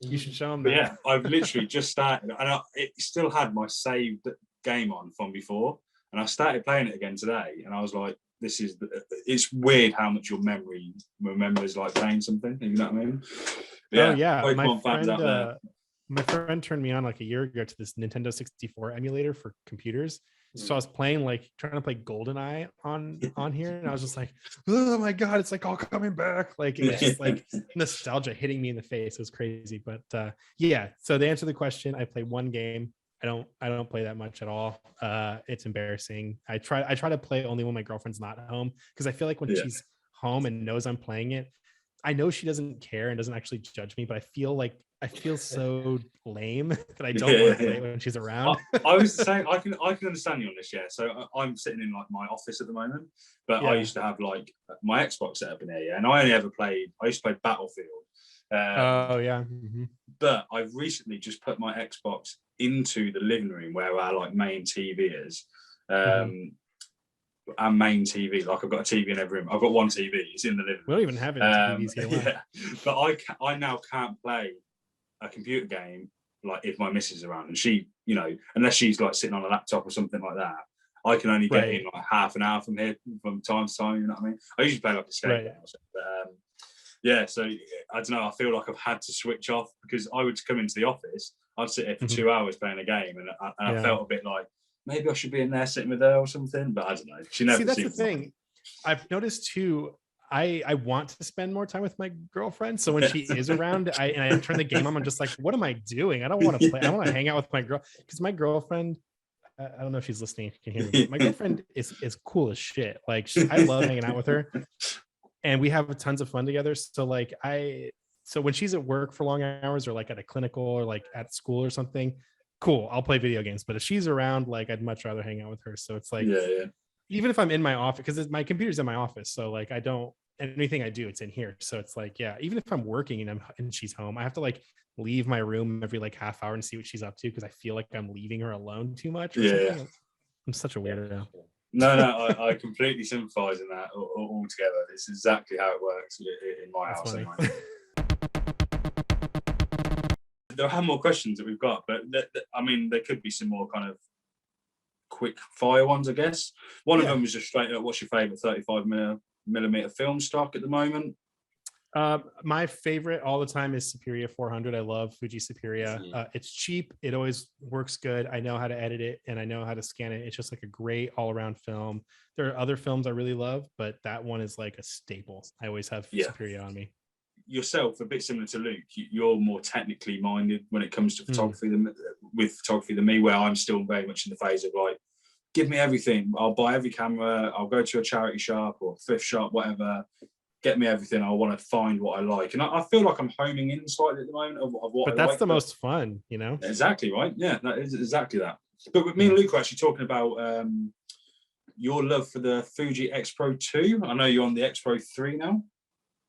Speaker 3: You should show him that.
Speaker 1: Yeah, I've literally just started, and it still had my saved game on from before, and I started playing it again today, and I was like, it's weird how much your memory remembers like playing something. You know what I mean?
Speaker 3: My friend turned me on like a year ago to this Nintendo 64 emulator for computers. So I was trying to play GoldenEye on here, and I was just like, oh my god, it's like all coming back. Like it's just like nostalgia hitting me in the face. It was crazy. But so to answer the question, I play one game. I don't play that much at all. It's embarrassing. I try to play only when my girlfriend's not home, because I feel like when she's home and knows I'm playing it, I know she doesn't care and doesn't actually judge me, but I feel so lame that I don't want to play when she's around.
Speaker 1: I was saying I can understand you on this. So I'm sitting in like my office at the moment, but I used to have like my Xbox set up in there, and I used to play Battlefield. But I've recently just put my Xbox into the living room where our like main TV is. Our main TV, like I've got a TV in every room. I've got one TV. It's in the living room.
Speaker 3: We don't even have any TVs here.
Speaker 1: But I now can't play a computer game like if my missus is around, and she, you know, unless she's like sitting on a laptop or something like that, I can only get in like half an hour from here from time to time. You know what I mean? I usually play like a skate game or something, but so I don't know. I feel like I've had to switch off, because I would come into the office, I'd sit here for 2 hours playing a game, and I felt a bit like maybe I should be in there sitting with her or something, but I don't know. She never.
Speaker 3: See, that's the thing. I've noticed too. I want to spend more time with my girlfriend, so when she is around, I turn the game on. I'm just like, what am I doing? I don't want to play. I want to hang out with my girl, because my girlfriend. I don't know if she's listening. If you can hear me. My girlfriend is cool as shit. Like I love hanging out with her, and we have tons of fun together. So like so when she's at work for long hours, or like at a clinical, or like at school or something, cool, I'll play video games. But if she's around, like I'd much rather hang out with her. So it's like, even if I'm in my office, because my computer's in my office, so like I don't, anything I do, it's in here. So it's like, even if I'm working and she's home, I have to like leave my room every like half hour and see what she's up to, because I feel like I'm leaving her alone too much. I'm such a weirdo.
Speaker 1: No, I completely sympathise in that altogether. It's exactly how it works in my house. Anyway. There are more questions that we've got, but I mean, there could be some more kind of quick fire ones, I guess. One of them was just straight up, what's your favourite 35mm film stock at the moment?
Speaker 3: My favorite all the time is Superior 400. I love Fuji Superior. It's cheap. It always works good. I know how to edit it, and I know how to scan it. It's just like a great all-around film. There are other films I really love, but that one is like a staple. I always have Superior on me.
Speaker 1: Yourself, a bit similar to Luke, you're more technically minded when it comes to photography than me, where I'm still very much in the phase of like, give me everything. I'll buy every camera. I'll go to a charity shop or thrift shop, whatever. Get me everything. I want to find what I like. And I feel like I'm homing in slightly at the moment of what
Speaker 3: but
Speaker 1: I
Speaker 3: that's
Speaker 1: like.
Speaker 3: the most fun, you know?
Speaker 1: Exactly, right? Yeah, that is exactly that. But with me and Luke are actually talking about your love for the Fuji X Pro 2. I know you're on the X Pro 3 now.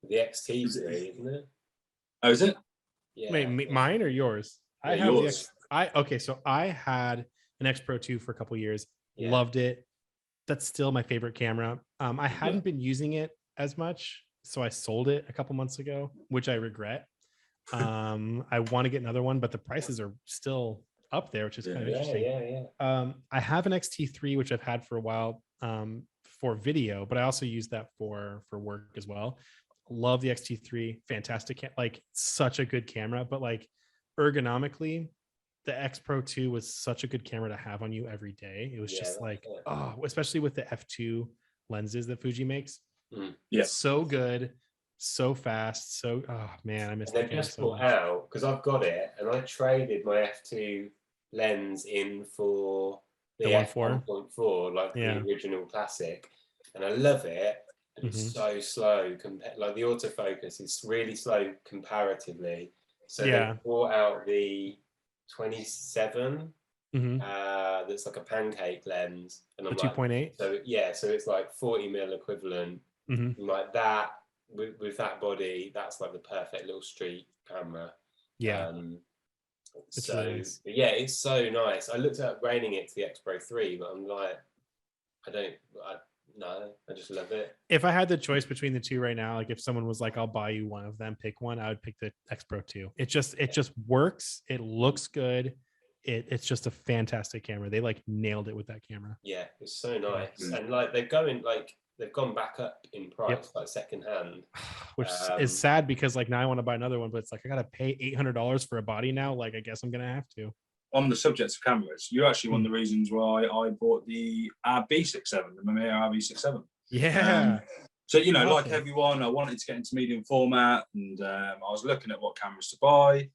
Speaker 2: The XT3, isn't it?
Speaker 1: Oh, is it?
Speaker 2: Yeah.
Speaker 3: Wait, mine or yours?
Speaker 1: Yeah,
Speaker 3: I have
Speaker 1: yours.
Speaker 3: okay, so I had an X Pro 2 for a couple years.
Speaker 2: Yeah.
Speaker 3: Loved it. That's still my favorite camera. I hadn't been using it as much, so I sold it a couple months ago, which I regret. I want to get another one, but the prices are still up there, which is kind of interesting.
Speaker 2: Yeah.
Speaker 3: I have an XT3, which I've had for a while for video, but I also use that for work as well. Love the XT3, fantastic, like such a good camera, but like ergonomically, the X Pro 2 was such a good camera to have on you every day. It was just like, oh, especially with the f2 lenses that Fuji makes.
Speaker 1: Yeah,
Speaker 3: so good, so fast. So, oh man, I miss that camera so much.
Speaker 2: Out because I've got it, and I traded my f2 lens in for the f1.4, like the original classic, and I love it. And it's so slow. Like the autofocus is really slow comparatively. So they brought out the 27. That's like a pancake lens, and I'm
Speaker 3: the 2.8.
Speaker 2: So so it's like 40mm equivalent. Like that with that body, that's like the perfect little street camera.
Speaker 3: It's really nice.
Speaker 2: It's so nice. I looked at upgrading it to the X Pro 3, but I'm like, I just love it.
Speaker 3: If I had the choice between the two right now, like if someone was like, I'll buy you one of them, pick one, I would pick the X Pro 2. It just works. It looks good. It's just a fantastic camera. They like nailed it with that camera.
Speaker 2: Yeah, it's so nice. And like they've gone back up in price, like secondhand.
Speaker 3: Which is sad because like now I want to buy another one, but it's like I gotta pay $800 for a body now. Like I guess I'm gonna have to.
Speaker 1: On the subject of cameras, you're actually one of the reasons why I bought the RB67, the Mamiya RB67.
Speaker 3: Yeah.
Speaker 1: So, you know, like everyone, I wanted to get into medium format, and I was looking at what cameras to buy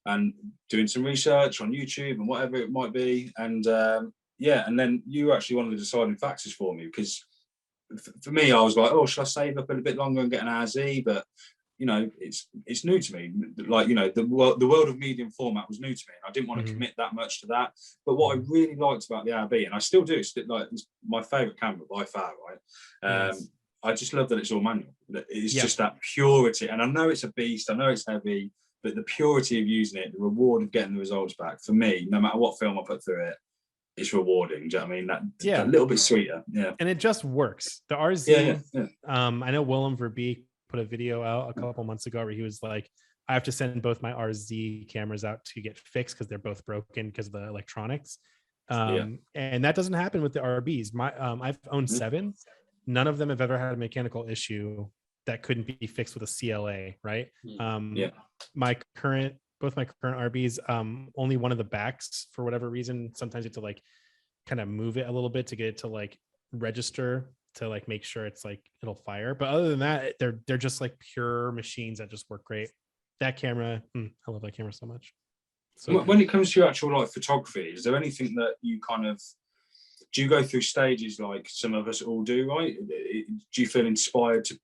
Speaker 1: and doing some research on YouTube and whatever it might be. And and then you were actually one of the deciding factors for me, because for me, I was like, oh, should I save up a bit longer and get an RZ? But you know, it's new to me. Like, you know, the world of medium format was new to me, and I didn't want to commit that much to that. But what I really liked about the RB, and I still do, it's my favorite camera by far, right? I just love that it's all manual. It's just that purity, and I know it's a beast, I know it's heavy, but the purity of using it, the reward of getting the results back, for me, no matter what film I put through it, it's rewarding. Do you know what I mean? That little bit sweeter. Yeah.
Speaker 3: And it just works. The RZ, I know Willem Verbeek put a video out a couple months ago where he was like, I have to send both my RZ cameras out to get fixed because they're both broken because of the electronics. And that doesn't happen with the RBs. I've owned 7. None of them have ever had a mechanical issue that couldn't be fixed with a CLA, right? Both my current RBs, only one of the backs, for whatever reason, sometimes you have to like kind of move it a little bit to get it to like register, to like make sure it's like it'll fire. But other than that, they're just like pure machines that just work great. That camera, I love that camera so much. So
Speaker 1: when it comes to your actual like photography, is there anything that you kind of, do you go through stages like some of us all do, right? Do you feel inspired to,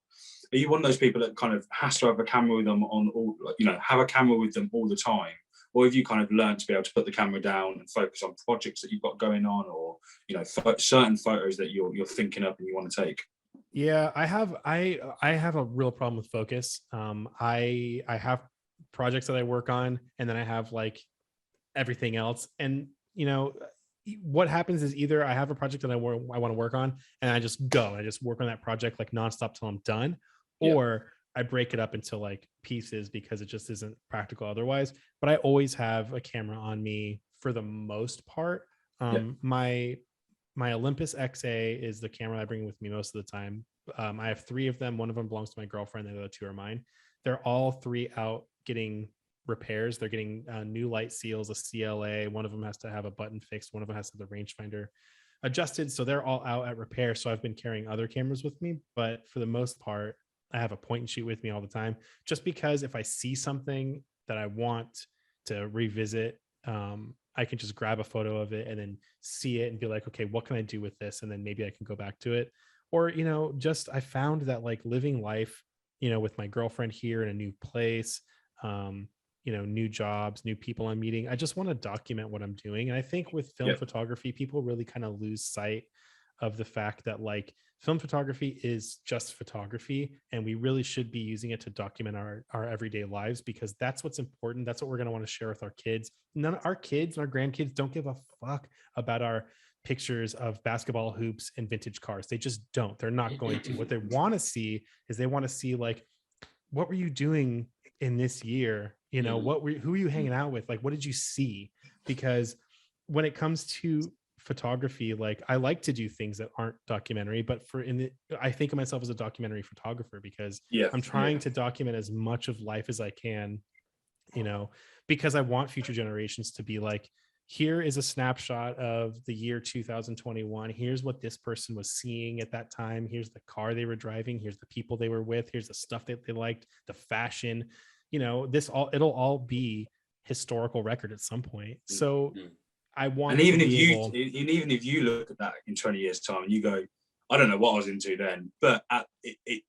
Speaker 1: are you one of those people that kind of has to have a camera with them on all, you know, have a camera with them all the time? Or have you kind of learned to be able to put the camera down and focus on projects that you've got going on, or, you know, certain photos that you're thinking up and you want to take?
Speaker 3: Yeah, I have a real problem with focus. I have projects that I work on, and then I have like everything else. And, you know, what happens is either I have a project that I want to work on, and I just work on that project like nonstop till I'm done, or I break it up into like pieces because it just isn't practical otherwise. But I always have a camera on me for the most part. My Olympus XA is the camera I bring with me most of the time. I have 3 of them. One of them belongs to my girlfriend. The other 2 are mine. They're all 3 out getting repairs. They're getting new light seals, a CLA. One of them has to have a button fixed. One of them has to have the rangefinder adjusted. So they're all out at repair. So I've been carrying other cameras with me, but for the most part, I have a point and shoot with me all the time, just because if I see something that I want to revisit I can just grab a photo of it and then see it and be like, okay, what can I do with this? And then maybe I can go back to it. Or, just I found that like living life, with my girlfriend here in a new place, new jobs, new people I'm meeting. I just want to document what I'm doing. And I think with film photography, people really kind of lose sight of the fact that like film photography is just photography, and we really should be using it to document our everyday lives, because that's what's important. That's what we're going to want to share with our kids. None of our kids and our grandkids don't give a fuck about our pictures of basketball hoops and vintage cars. They just don't. They're not going to. What they want to see is they want to see like, what were you doing in this year? Who were you hanging out with? Like, what did you see? Because when it comes to photography, like I like to do things that aren't documentary, but I think of myself as a documentary photographer, because I'm trying to document as much of life as I can, because I want future generations to be like, here is a snapshot of the year 2021. Here's what this person was seeing at that time. Here's the car they were driving. Here's the people they were with. Here's the stuff that they liked, the fashion, it'll all be historical record at some point. So I want,
Speaker 4: and even if you look at that in 20 years time and you go, I don't know what I was into then, but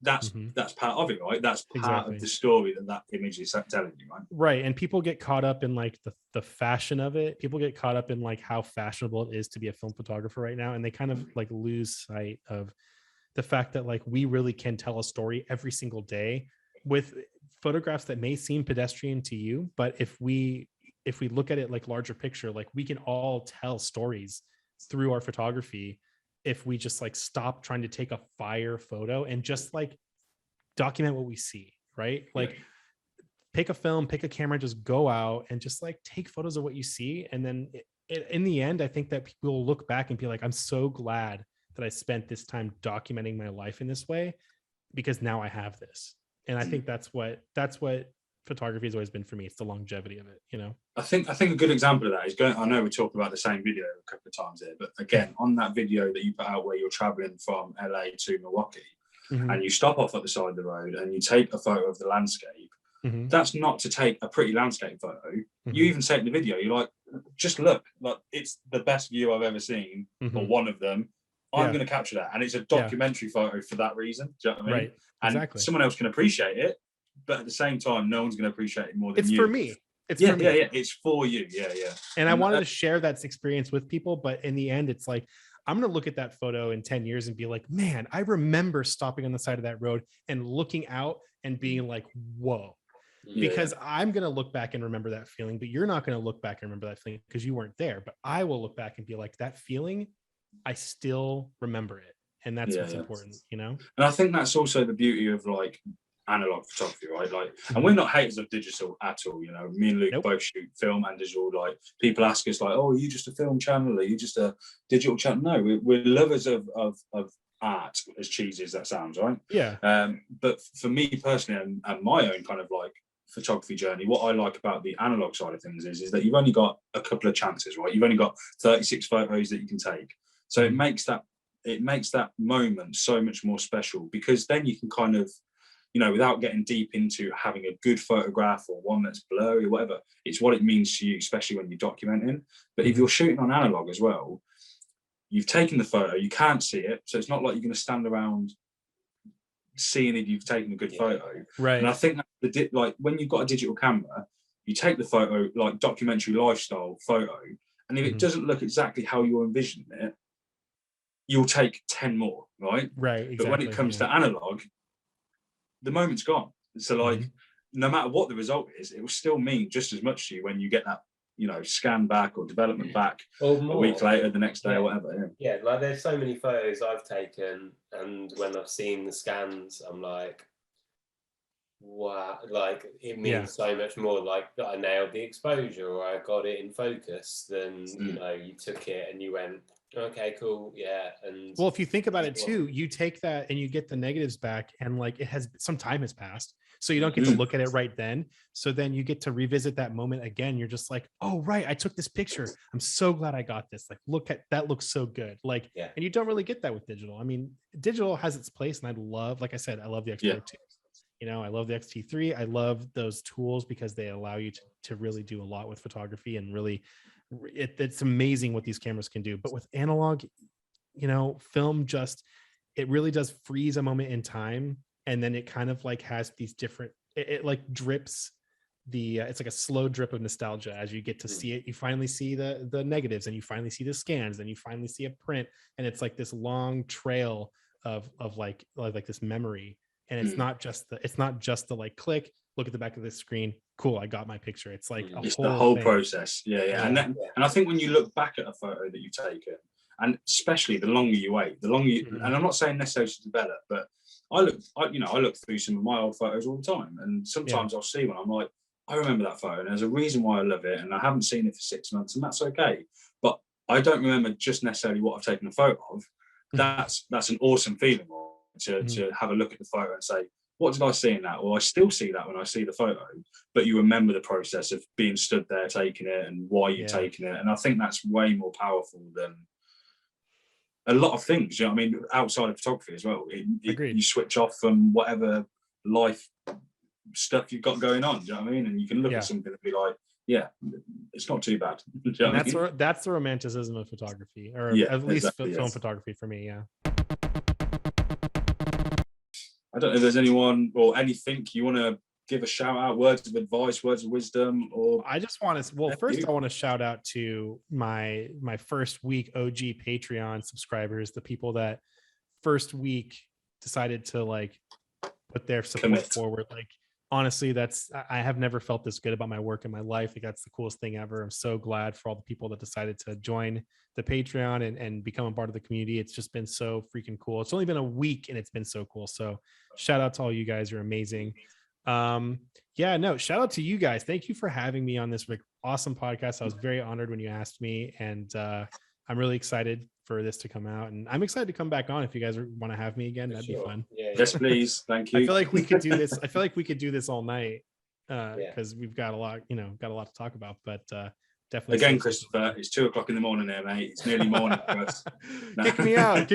Speaker 4: that's part of it, right? That's part of the story that image is telling you, right?
Speaker 3: Right. And people get caught up in like the fashion of it. People get caught up in like how fashionable it is to be a film photographer right now. And they kind of like lose sight of the fact that like we really can tell a story every single day with photographs that may seem pedestrian to you. But if we look at it like larger picture, like we can all tell stories through our photography if we just like stop trying to take a fire photo and just like document what we see, right? Like pick a film, pick a camera, just go out and just like take photos of what you see. And then in the end, I think that people will look back and be like, I'm so glad that I spent this time documenting my life in this way, because now I have this. And I think that's what photography has always been for me. It's the longevity of it,
Speaker 4: I think a good example of that is I know we're talking about the same video a couple of times here, but again, on that video that you put out where you're traveling from LA to Milwaukee, and you stop off at the side of the road and you take a photo of the landscape, that's not to take a pretty landscape photo. You even say in the video, you're like, just look, like it's the best view I've ever seen, or one of them. I'm going to capture that. And it's a documentary photo for that reason. Do you know what I mean?
Speaker 3: Right.
Speaker 4: And
Speaker 3: exactly.
Speaker 4: Someone else can appreciate it, but at the same time, no one's going to appreciate it more than you.
Speaker 3: It's for me. It's
Speaker 4: for me. Yeah. It's for you. Yeah.
Speaker 3: And I wanted to share that experience with people, but in the end, it's like, I'm going to look at that photo in 10 years and be like, man, I remember stopping on the side of that road and looking out and being like, whoa. Because I'm going to look back and remember that feeling, but you're not going to look back and remember that feeling because you weren't there. But I will look back and be like, that feeling, I still remember it. And that's what's important, And
Speaker 4: I think that's also the beauty of like analog photography, right? Like, and we're not haters of digital at all. Me and Luke both shoot film and digital. Like, people ask us like, "Oh, are you just a film channel? Are you just a digital channel?" No, we're lovers of art, as cheesy as that sounds, right?
Speaker 3: Yeah.
Speaker 4: But for me personally, and my own kind of like photography journey, what I like about the analog side of things is that you've only got a couple of chances, right? You've only got 36 photos that you can take, so it makes that moment so much more special, because then you can kind of, without getting deep into having a good photograph or one that's blurry or whatever, it's what it means to you, especially when you're documenting. But if you're shooting on analog as well, you've taken the photo, you can't see it, so it's not like you're going to stand around seeing if you've taken a good photo.
Speaker 3: Right.
Speaker 4: And I think that like when you've got a digital camera, you take the photo, like documentary lifestyle photo, and if it doesn't look exactly how you're envisioning it, you'll take 10 more, right?
Speaker 3: Right, exactly.
Speaker 4: But when it comes to analog, the moment's gone. So like, no matter what the result is, it will still mean just as much to you when you get that, scan back or development back a week later, the next day or whatever.
Speaker 2: Yeah, like there's so many photos I've taken, and when I've seen the scans, I'm like, wow, like it means so much more, like that I nailed the exposure or I got it in focus than, you took it and you went, okay, cool, and
Speaker 3: well, if you think about it too, you take that and you get the negatives back, and like some time has passed, so you don't get to look at it right then. So then you get to revisit that moment again. You're just like, oh right, I took this picture, I'm so glad I got this, like look at that, looks so good, like and you don't really get that with digital. I mean, digital has its place, and I love, like I said, I love the X-Pro too. You know, I love the X-T3. I love those tools because they allow you to really do a lot with photography, and really it's amazing what these cameras can do. But with analog, you know, film just, it really does freeze a moment in time, and then it kind of like has these different, it like drips the it's like a slow drip of nostalgia as you get to see it. You finally see the negatives, and you finally see the scans, and you finally see a print, and it's like this long trail of like this memory. And it's not just the like click, look at the back of the screen, cool, I got my picture. It's like
Speaker 4: it's the whole
Speaker 3: thing.
Speaker 4: process. Yeah. And I think when you look back at a photo that you've taken, and especially the longer you wait, the longer you, and I'm not saying necessarily to develop, but I look through some of my old photos all the time, and sometimes I'll see one, I'm like, I remember that photo, and there's a reason why I love it, and I haven't seen it for 6 months, and that's okay. But I don't remember just necessarily what I've taken a photo of. That's an awesome feeling to have a look at the photo and say, what did I see in that? Well, I still see that when I see the photo, but you remember the process of being stood there taking it and why you're taking it. And I think that's way more powerful than a lot of things. You know what I mean? Outside of photography as well. You switch off from whatever life stuff you've got going on. Do you know what I mean? And you can look at something and be like, yeah, it's not too bad. Do you know
Speaker 3: that's the romanticism of photography, or at least film photography for me. Yeah.
Speaker 4: I don't know if there's anyone or anything you want to give a shout out, words of advice, words of wisdom, or
Speaker 3: I just want to, first I want to shout out to my first week OG Patreon subscribers, the people that first week decided to like put their support forward. Like, honestly, I have never felt this good about my work in my life. Like, that's the coolest thing ever. I'm so glad for all the people that decided to join the Patreon and become a part of the community. It's just been so freaking cool. It's only been a week and it's been so cool. So shout out to all you guys. You're amazing. Shout out to you guys. Thank you for having me on this like awesome podcast. I was very honored when you asked me, and I'm really excited for this to come out, and I'm excited to come back on if you guys want to have me again. That'd be fun.
Speaker 4: Yes, please. Thank you.
Speaker 3: I feel like we could do this. I feel like we could do this all night because we've got a lot to talk about. But definitely.
Speaker 4: Again, Christopher, it's 2:00 in the morning there, mate. It's nearly morning for us.
Speaker 3: Kick me out.